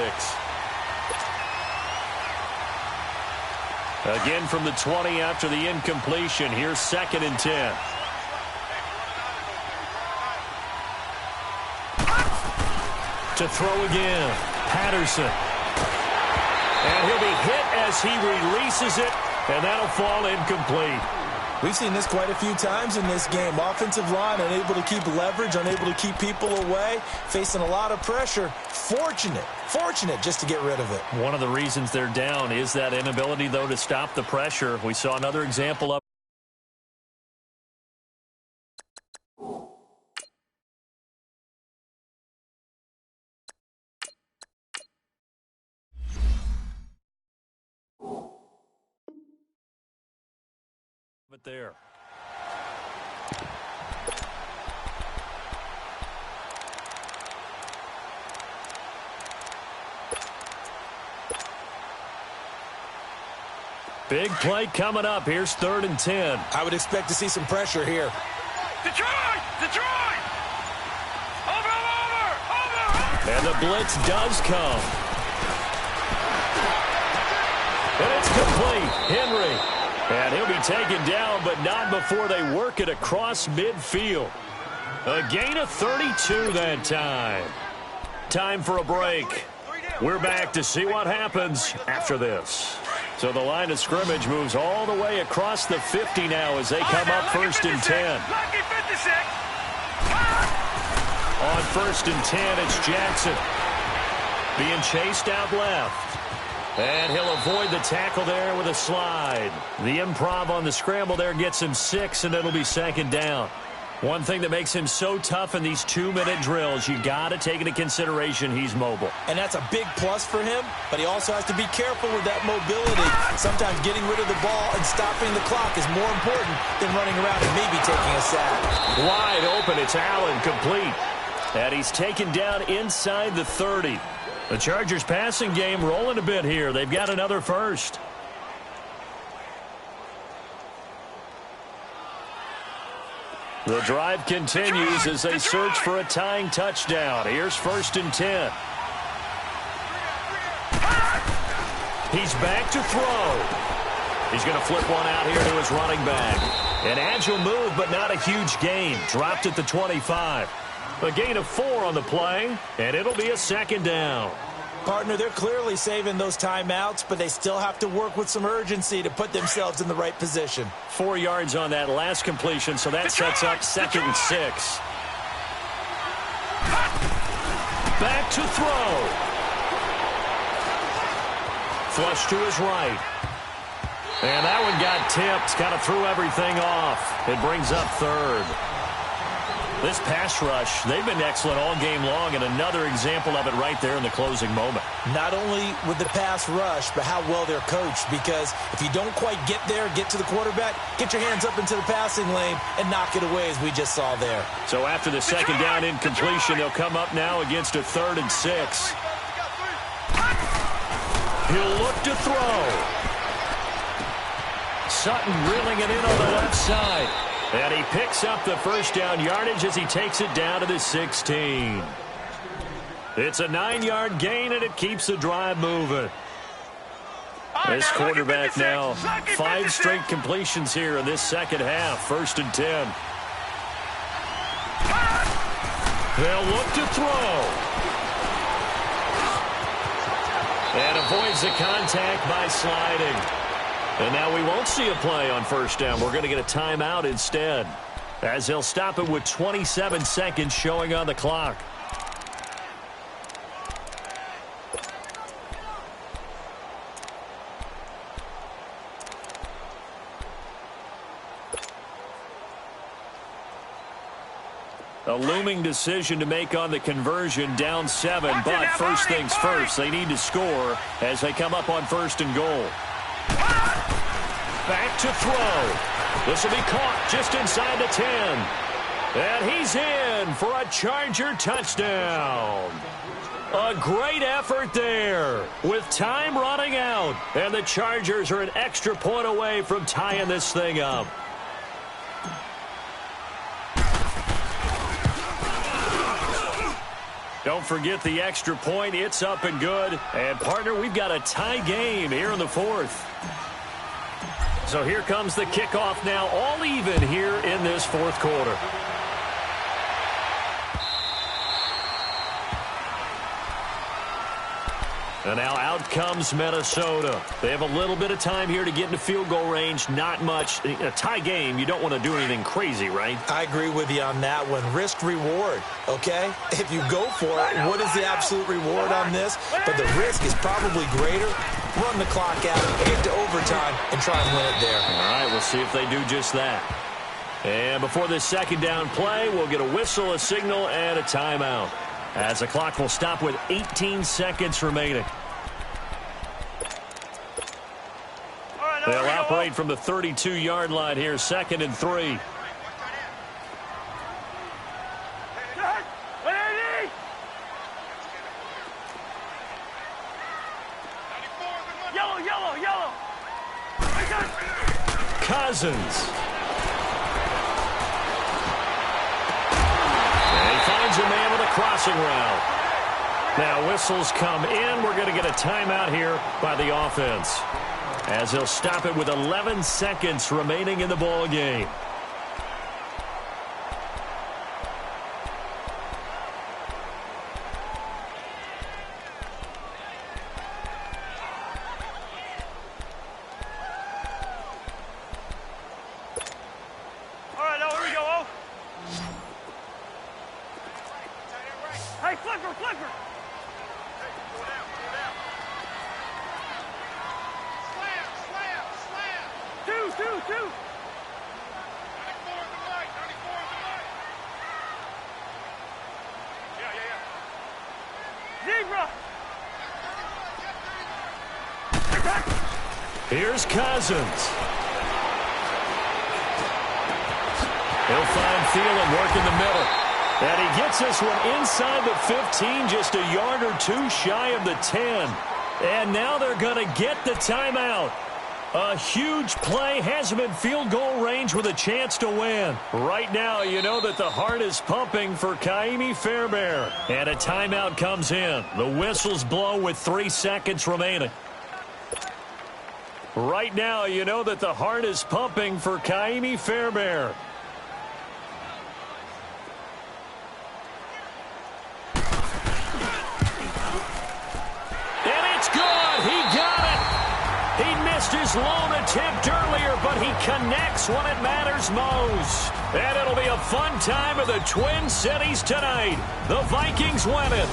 Again from the 20 after the incompletion. Here's 2nd and 10. To throw again. Patterson. And he'll be hit as he releases it, and that'll fall incomplete. We've seen this quite a few times in this game. Offensive line unable to keep leverage, unable to keep people away, facing a lot of pressure. Fortunate just to get rid of it. One of the reasons they're down is that inability, though, to stop the pressure. We saw another example of it there. Big play coming up. Here's 3rd and 10. I would expect to see some pressure here. Detroit! Over! And the blitz does come. And it's complete. Henry. And he'll be taken down, but not before they work it across midfield. A gain of 32 that time. Time for a break. We're back to see what happens after this. So the line of scrimmage moves all the way across the 50 now as they come up 1st and 10. On 1st and 10, it's Jackson. Being chased out left. And he'll avoid the tackle there with a slide. The improv on the scramble there gets him 6, and it'll be 2nd down. One thing that makes him so tough in these 2-minute drills, you got to take into consideration he's mobile. And that's a big plus for him, but he also has to be careful with that mobility. Sometimes getting rid of the ball and stopping the clock is more important than running around and maybe taking a sack. Wide open, it's Allen, complete. And he's taken down inside the 30. The Chargers passing game rolling a bit here. They've got another first. The drive continues as they search for a tying touchdown. Here's 1st and 10. He's back to throw. He's going to flip one out here to his running back. An agile move, but not a huge gain. Dropped at the 25. A gain of 4 on the play, and it'll be a 2nd down. Partner, they're clearly saving those timeouts, but they still have to work with some urgency to put themselves in the right position. 4 yards on that last completion, so that sets up 2nd and 6. Back to throw. Flush to his right. And that one got tipped, kind of threw everything off. It brings up 3rd. This pass rush, they've been excellent all game long, and another example of it right there in the closing moment. Not only with the pass rush, but how well they're coached, because if you don't quite get there, get to the quarterback, get your hands up into the passing lane and knock it away as we just saw there. So after the 2nd down incompletion, they'll come up now against a 3rd and 6. He'll look to throw. Sutton reeling it in on the left side. And he picks up the 1st down yardage as he takes it down to the 16. It's a 9-yard gain, and it keeps the drive moving. This quarterback now, 5 straight completions here in this second half. 1st and 10. They'll look to throw. And avoids the contact by sliding. And now we won't see a play on 1st down. We're going to get a timeout instead. as they'll stop it with 27 seconds showing on the clock. A looming decision to make on the conversion, down 7, but first things first, they need to score as they come up on 1st and goal. Back to throw. This will be caught just inside the 10. And he's in for a Charger touchdown. A great effort there with time running out. And the Chargers are an extra point away from tying this thing up. Don't forget the extra point. It's up and good. And, partner, we've got a tie game here in the 4th. So here comes the kickoff now, all even here in this 4th quarter. And now out comes Minnesota. They have a little bit of time here to get into field goal range. Not much. A tie game, you don't want to do anything crazy, right? I agree with you on that one. Risk-reward, okay? If you go for it, what is the absolute reward on this? But the risk is probably greater. Run the clock out, get to overtime, and try and win it there. All right, we'll see if they do just that. And before this second down play, we'll get a whistle, a signal, and a timeout, as the clock will stop with 18 seconds remaining. They'll operate from the 32-yard line here, 2nd and 3. Yellow. Cousins. And he finds a man with a crossing route. Now whistles come in. We're going to get a timeout here by the offense, as he'll stop it with 11 seconds remaining in the ball game. All right, now here we go. Hey, flipper. Two. 94 in the right. Yeah. Zebra. Here's Cousins. He'll find Thielen work in the middle. And he gets this one inside the 15, just a yard or two shy of the 10. And now they're going to get the timeout. A huge play, has him in field goal range with a chance to win. Right now, you know that the heart is pumping for Kaimi Fairbairn. And a timeout comes in. The whistles blow with 3 seconds remaining. Right now, you know that the heart is pumping for Kaimi Fairbairn. And it's good. He got it. He missed his lone attempt earlier, but he connects when it matters most. And it'll be a fun time of the Twin Cities tonight. The Vikings win it.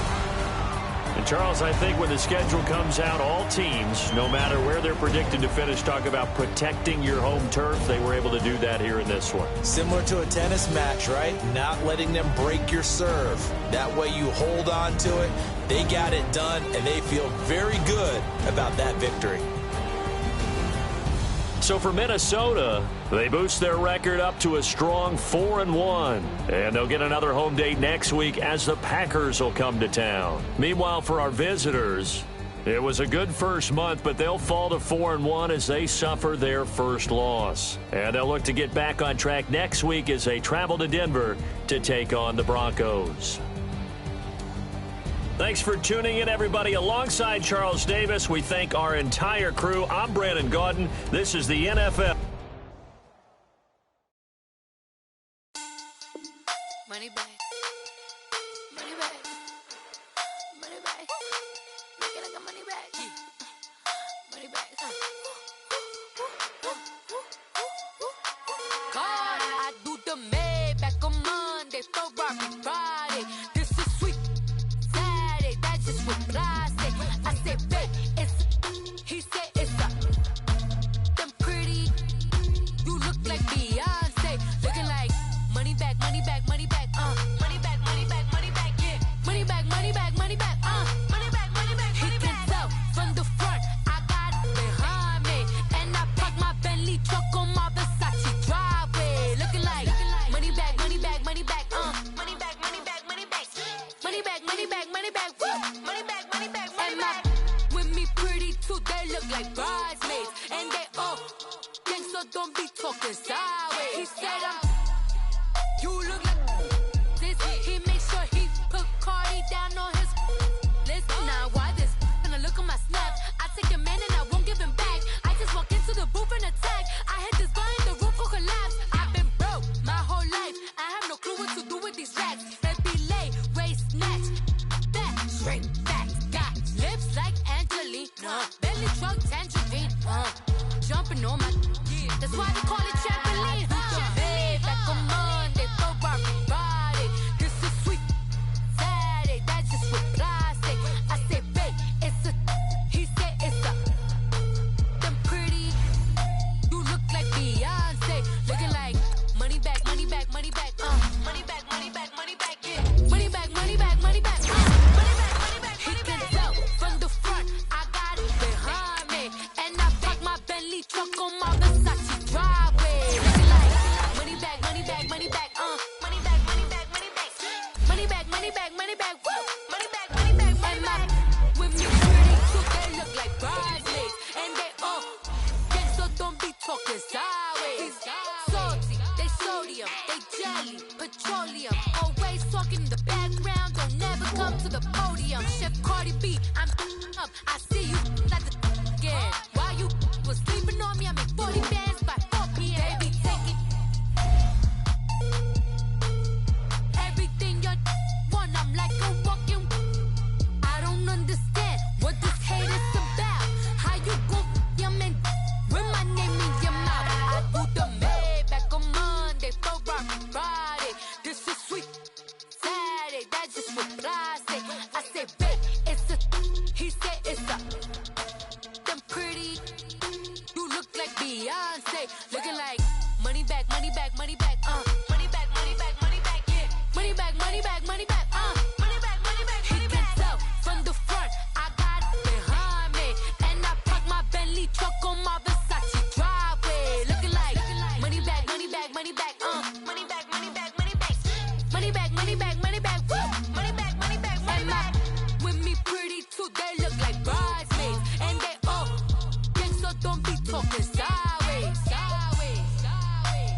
And, Charles, I think when the schedule comes out, all teams, no matter where they're predicted to finish, talk about protecting your home turf. They were able to do that here in this one. Similar to a tennis match, right? Not letting them break your serve. That way you hold on to it. They got it done, and they feel very good about that victory. So for Minnesota, they boost their record up to a strong 4-1. And they'll get another home date next week as the Packers will come to town. Meanwhile, for our visitors, it was a good first month, but they'll fall to 4-1 as they suffer their first loss. And they'll look to get back on track next week as they travel to Denver to take on the Broncos. Thanks for tuning in, everybody. Alongside Charles Davis, we thank our entire crew. I'm Brandon Gaudin. This is the NFL. Money back. Money back. Money back. Make it like a money back. Money back. God, I do the math. Monday, Ferrari Friday. This is sweet Saturday. That's just what I say. I say, babe, it's. He said it's a. Them pretty. You look like Beyonce. Looking like money back, money back, money back. Money back, money back, money back. Yeah. Money back, money back, money back. Money back, money back, money back. He can tell from the front. I got it behind me, and I park my Bentley truck on my Versace driveway. Looking like money back, money back, money back. Money back, money back, money back. Money back, money back, money back. Woo. Money back, money back, money back. With me pretty too, they look like bridesmaids, and they all gang, so don't be talking sideways. He said you look like this. He make sure he put Cardi down on his list. Now why this? Gonna look at my snap. I take a man and I won't give him back. I just walk into the booth and attack. I hit this guy in the roof will collapse. I've been broke my whole life. I have no clue what to do with these racks. Baby lay, waist snatch, back, straight back. Got lips like Angelina, belly truck tangerine. Jumping on my, that's why they call it trampoline. Babe, like a Monday, Ferrari Friday. This is sweet Saturday. That's just what plastic. I say, babe, it's a. He said it's a. Them pretty. You look like Beyonce. Looking like money back, money back, money back. Money back, money back, money back. Yeah. Money back, money back, money back. Money back, money back. He can tell from the front. I got it behind me, and I park my Bentley truck on my Versace driveway. Looking like money back, money back, money back. Money back, money back, money back. Money back, money back, money back. Woo. Money back, money back, money back. With me pretty too, they look like bridesmaids, and they all gang, so don't be talking sideways. Salty, they sodium, they jelly, petroleum. Always talking in the background, don't never come to the podium. Chef Cardi B, I'm up. I see you like the again. Why you was sleeping on me? I make 40 bands by 4 p.m. Baby, take it. Everything you want, I'm like a walking. I don't understand what this hate is about. How you gon' your man with my name in your mouth? I do the Maybach on Monday, Ferrari Friday. This is sweet Saturday. That's just what I say. I say, babe, it's a. He said it's a. Them pretty. You look like Beyonce. Looking like money back, money back, money back. Money back, money back, money back. Yeah. Money back, money back, money back. Money back, money back, money back. He can tell from the front. I got it behind me, and I park my Bentley truck on my Versace driveway. Looking like money back, money back, money back. Money back, money back, money back. Money back, money back, money back. Woo. Money back, money back, money back. With me pretty too, they look like bridesmaids, and they all gang, so don't be talking sideways. Sideways, sideways.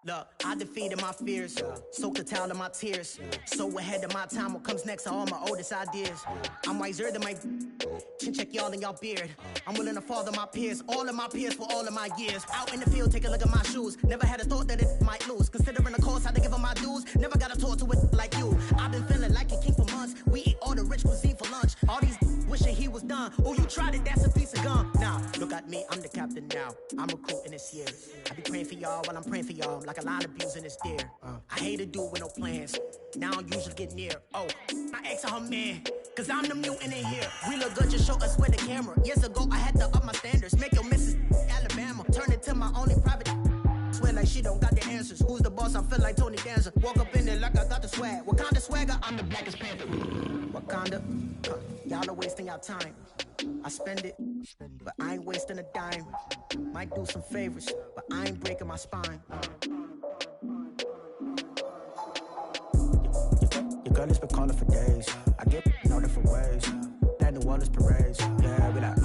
Look, I defeated my fears, soaked the towel of my tears. So ahead of my time, what comes next are all my oldest ideas. I'm wiser than my chin check y'all in y'all beard. I'm willing to father my peers, all of my peers for all of my years. Out in the field, take a look at my shoes. Never had a thought that it might lose. Considering the cost, how to give them my dues. Never got a talk to it like you. I've been feeling like a king for months. We eat all the rich cuisine for lunch. All these wishing he was done. Oh, you tried it, that's a piece of gum. Now, look at me, I'm the captain now. I'm recruiting this year. I be praying for y'all while I'm praying for y'all. Like a line of abusing this deer. I hate to do with no plans. Now I usually get near. Oh, my ex on her man. Cause I'm the mutant in here. We look good, just show us where the camera. Years ago, I had to up my standards. Make your missus Alabama. Turn it to my only private. Swear like she don't got the answers. Who's the boss? I feel like Tony Danza. Walk up in there like I got the swag. What kind of swagger? I'm the blackest panther. Wakanda. Y'all are wasting your time. I spend it, but I ain't wasting a dime. Might do some favors, but I ain't breaking my spine. Your girl has been calling for days. I get in all different ways. That New Orleans parades. Yeah, we like,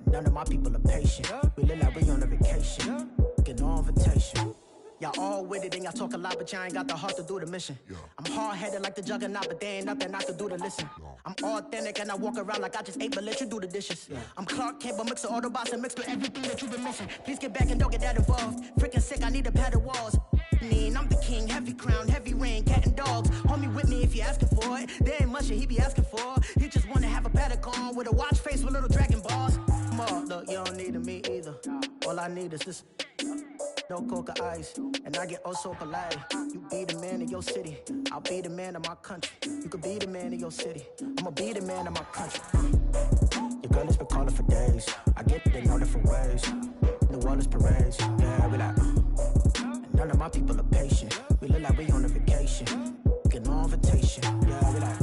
none of my my people are patient. We live like we on a vacation. Get no invitation. Y'all all with it and y'all talk a lot, but y'all ain't got the heart to do the mission. I'm hard-headed like the juggernaut, but there ain't nothing I can do to listen. I'm authentic and I walk around like I just ate, but let you do the dishes. I'm Clark Kent, but mix of Autobots and mix with everything that you've been missing. Please get back and don't get that involved. Freaking sick, I need to pad the walls. I'm the king, heavy crown, heavy rain, cat and dogs. Homie with me if you asking for it. There ain't much that he be asking for. He just wanna have a paddock on with a watch face with little dragon balls. Look, you don't need me either. All I need is this. No coca ice, and I get oh so polite. You be the man of your city, I'll be the man of my country. You could be the man of your city, I'ma be the man of my country. Your girl has been calling for days, I get it in all different ways. New Orleans parades, yeah, we like, and none of my people are patient. We look like we on a vacation, get no invitation, yeah, we like,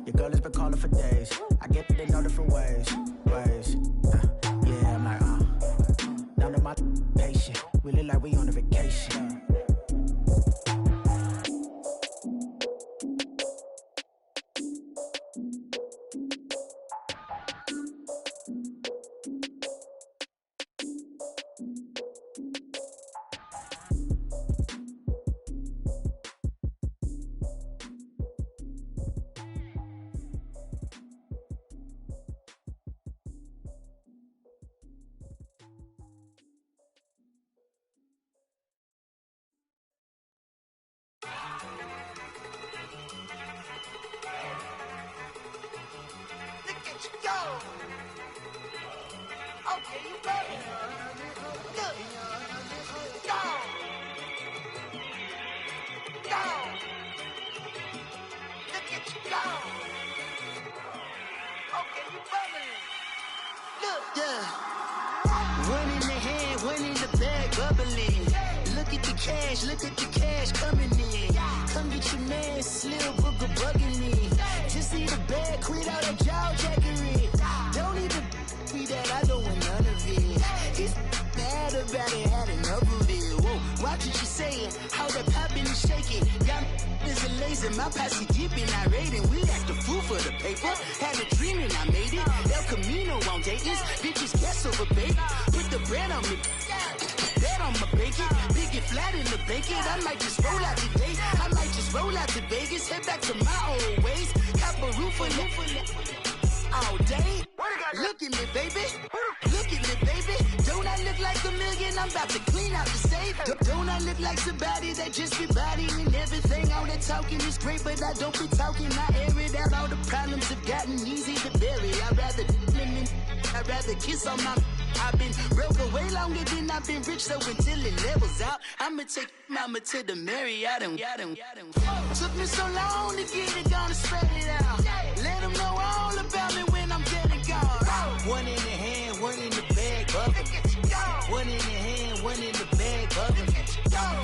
your girl has been calling for days, I get it in all different ways, yeah, I'm like, none of my patient. We look like we on a vacation. Look at the cash coming in. Come get your man, Slim Booker bugging me. Just need a bag, quit all that jaw jackery. Don't even be that, I don't want none of it. It's bad about it, had enough of it. Whoa, watch what you saying, how that poppin' and shaking. Got is a lazy, my posse dipping, I raiding. We act the fool for the paper. Had a dream and I made it. El Camino on Dayton's, bitches guess over baby. Put the bread on me. On my bacon, big and flat in the bacon. I might just roll out today. I might just roll out to Vegas, head back to my old ways. Have a roof for all day. Look at me, baby. Look at me, baby. Don't I look like a million? I'm about to clean out the safe. Don't I look like somebody that just be bodying everything? All that talking is great, but I don't be talking. I air it out. All the problems have gotten easy to bury. I'd rather kiss on my. I've been broke way longer than I've been rich, so until it levels out, I'ma take mama to the Marriott and took me so long to get it, gonna spread it out. Let them know all about me when I'm dead and gone. One in the hand, one in the bag, bubbling. One in the hand, one in the bag, bubbling.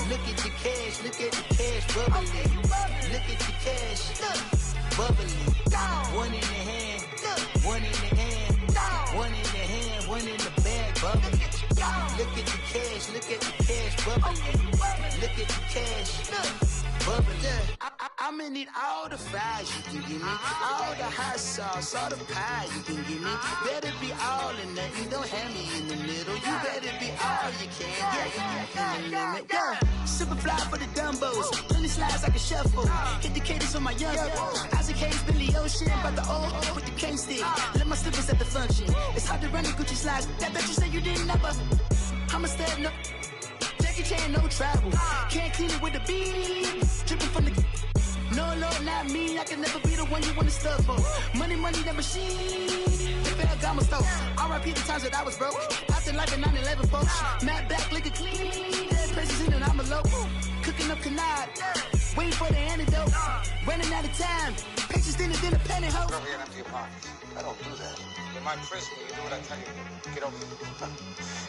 Look at the cash, look at the cash, bubbling. Look at the cash, bubbling. One in the hand, one in the hand, one in the hand, one in the bag, bubbling. Look at the cash, look at the cash, bubbling. Look at the cash, bubbling. I'ma need all the fries you can give me, all the hot sauce, all the pie you can give me. Better be all or nothing, don't have me in the middle. You better be all you can. Yeah. Super fly for the Dumbos, plenty slides like a shuffle. Hit the cadence on my young Isaac Hayes, Billy Ocean, but the old with the cane stick. Let my slippers at the function. It's hard to run the Gucci slides. That bet you say you didn't never. I'ma stand up. Jackie Chan, no travel. Can't clean it with the beat. Dripping from the. No, not me. I can never be the one you wanna stuff for. Money, that machine. The Ferragamo store. R.I.P. the times that I was broke. After life in 9/11, folks. Matte back, liquor clean. Dead places in and I'm a local. Cooking up canard. Waiting for the antidote. Running out of time. Patience thinner than a penny hoe. Over here and empty your pockets. I don't do that. You might frisk me. You do what I tell you. Get over here.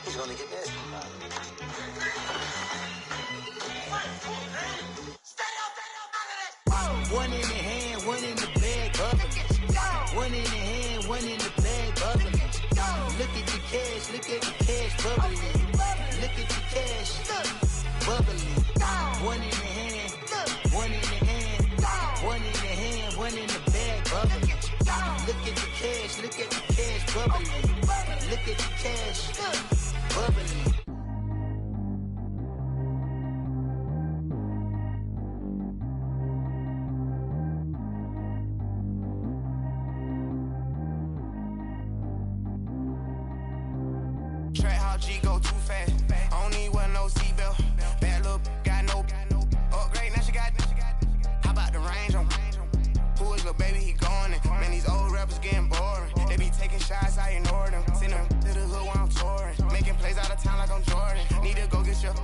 He's gonna get nasty. One in the hand, one in the bag, bubbling. One in the hand, one in the bag, bubbling. Look at the cash, look at the cash, bubbling. Look at the cash, bubbling. One in the hand, one in the hand, one in the hand, one in the bag, bubbling. Look at the cash, look at the cash, bubbling. Look at the cash, bubbly. Track how G go too fast. I don't need one no seatbelt. Bad little got no upgrade. Now she got. How about the range on? Who is little baby? He going in. Man, these old rappers getting boring. They be taking shots, I ignore them. Send them to the hood while I'm touring. Making plays out of town like I'm Jordan. Need to go get your.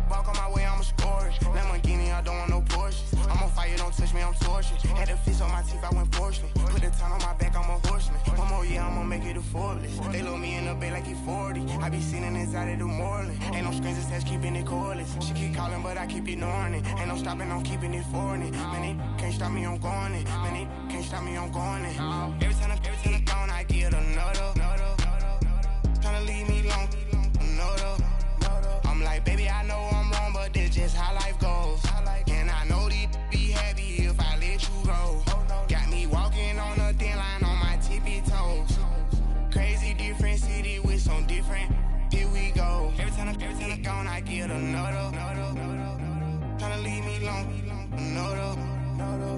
Walk on my way, I'ma score it. Lamborghini, I don't want no Porsches. I'm on fire, don't touch me, I'm tortured. Had the fish on my teeth, I went porcelain. Put the time on my back, I'm a horseman. One more year, I'ma make it a Forbes. They load me in the bay like he 40. I be sitting inside of the Moreland. Ain't no strings attached, keeping it cordless. She keep calling, but I keep ignoring it. Ain't no stopping, I'm keeping it for it. Man, they can't stop me, I'm going it. Man, they can't stop me, I'm going it. Every time I'm gone, I get another. Tryna leave me alone, another. I'm like, baby, I know I'm wrong, but this just how life goes. And I know these be happy if I let you go. Got me walking on a thin line on my tippy toes. Crazy different city with some different. Here we go. Every time I'm gone, I get another. Tryna leave me alone, another.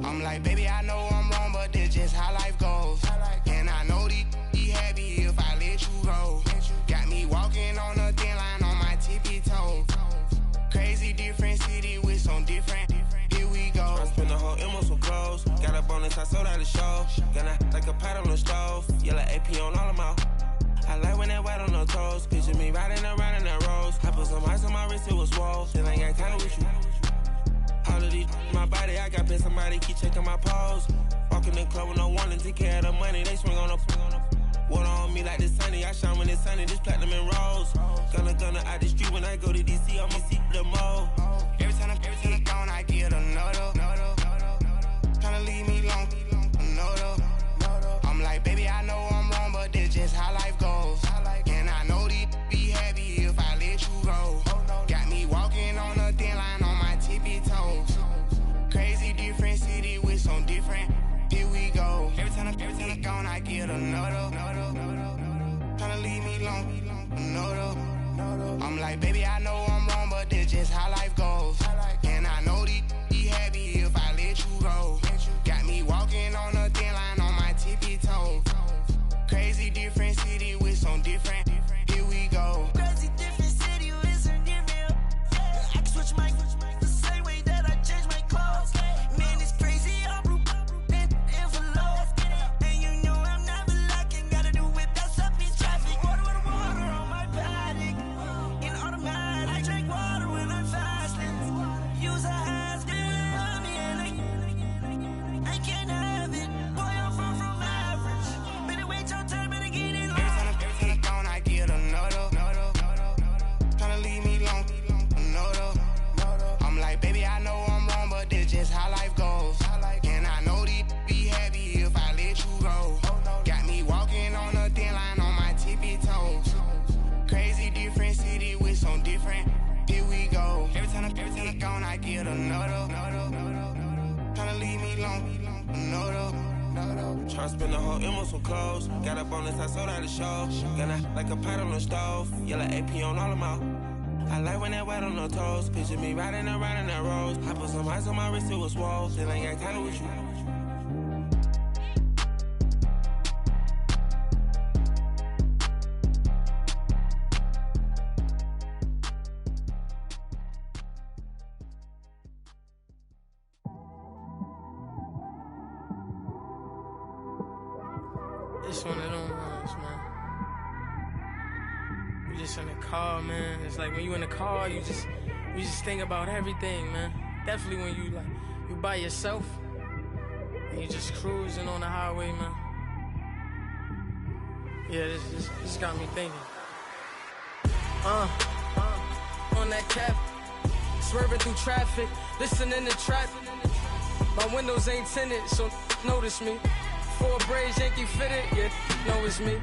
I'm like, baby, I know I'm wrong, but this just how life goes. And I know these be happy if I let you go. Got me walking on a thin line on my tippy toes. Crazy different city with some different. Here we go. I spent the whole M on some clothes. Got a bonus, I sold out the show. Gonna like a pot on the stove. Yellow AP on all of them out. I like when that white on the toes. Picture me riding around in that rose. I put some ice on my wrist, it was swole. Still ain't got time with you. All of these my body, I got pissed. Somebody keep checking my pose. Walking in the club with no warning, take care of the money. They swing on the water on me like the sunny. I shine when it's sunny, this platinum and rose. Gonna out the street when I go to DC, I'ma see the mall. Every time I'm gone, I get another. Tryna leave me alone, another. I'm like, baby, I know I'm wrong, but this just how life goes. And I know these be happy if I let you go. Got me walking on a thin line on my tippy toes. Crazy different city with some different. Here we go. Every time I'm gone, I get another. Tryna leave me alone, another. I'm like, baby, I know I'm wrong, but this just how life goes. And I know these be happy if I let you go. Got me walking on a thin line on my tippy toes. Crazy different city with some different. Here we go. Crazy different city with some different. I can switch my the same way that I change my clothes. Man, it's crazy, I'm blue envelope. And you know I'm never lacking. Gotta do it, that's up in traffic. Water on my body. In automatic. I drink water when I'm fasting. Use a ass, on me, and I can't have it. Boy, I'm far from average. Better wait your turn, better get in line. Every time I'm gone, I get another. Tryna leave me alone, another. I'm like, baby, I know I'm wrong, but this just how life goes. And I know these be happy if I let you go. Got me walking on a thin line on my tippy toes. Crazy different city with some different. Here we go. Every time I'm gone, I get another. Tryna leave me alone, another. Tryna spend the whole M on some clothes. Got a bonus, I sold out the show. Gonna like a pot on the stove. Yellow AP on all of them out. I like when that white on the toes. Picture me riding around in that rose. I put some ice on my wrist, it was swole. Still ain't got time with you. It's one of them ones, man. You just in the car, man. It's like when you in the car, you just think about everything, man. Definitely when you by yourself and you just cruising on the highway, man. Yeah, this got me thinking. On that cap, swerving through traffic, listening to trap. My windows ain't tinted, so notice me. 4 braids, Yankee fitted, yeah, know it's me.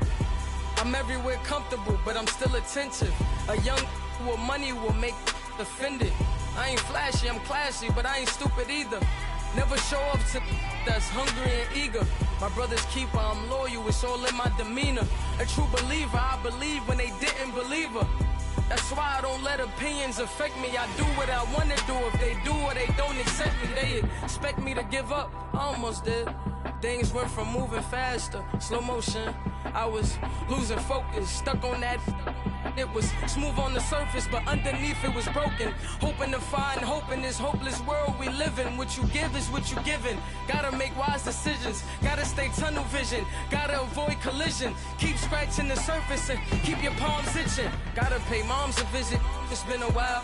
I'm everywhere comfortable, but I'm still attentive. A young with money will make offended. I ain't flashy, I'm classy, but I ain't stupid either. Never show up to that's hungry and eager. My brother's keeper, I'm loyal, it's all in my demeanor. A true believer, I believe when they didn't believe her. That's why I don't let opinions affect me. I do what I want to do. If they do or they don't accept me, they expect me to give up. I almost did. Things went from moving faster, slow motion. I was losing focus, stuck on that. It was smooth on the surface, but underneath it was broken. Hoping to find hope in this hopeless world we live in. What you give is what you given. Gotta make wise decisions. Gotta stay tunnel vision. Gotta avoid collision. Keep scratching the surface and keep your palms itching. Gotta pay moms a visit. It's been a while.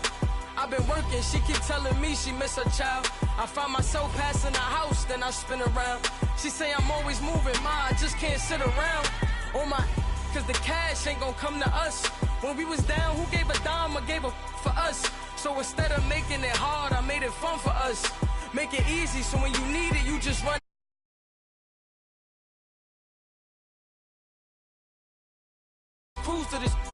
I've been working, she keep telling me she miss her child. I find myself passing the house, then I spin around. She say I'm always moving, ma, I just can't sit around. Oh my, cause the cash ain't gon' come to us. When we was down, who gave a dime or gave a for us? So instead of making it hard, I made it fun for us. Make it easy, so when you need it, you just run. Cruise to this.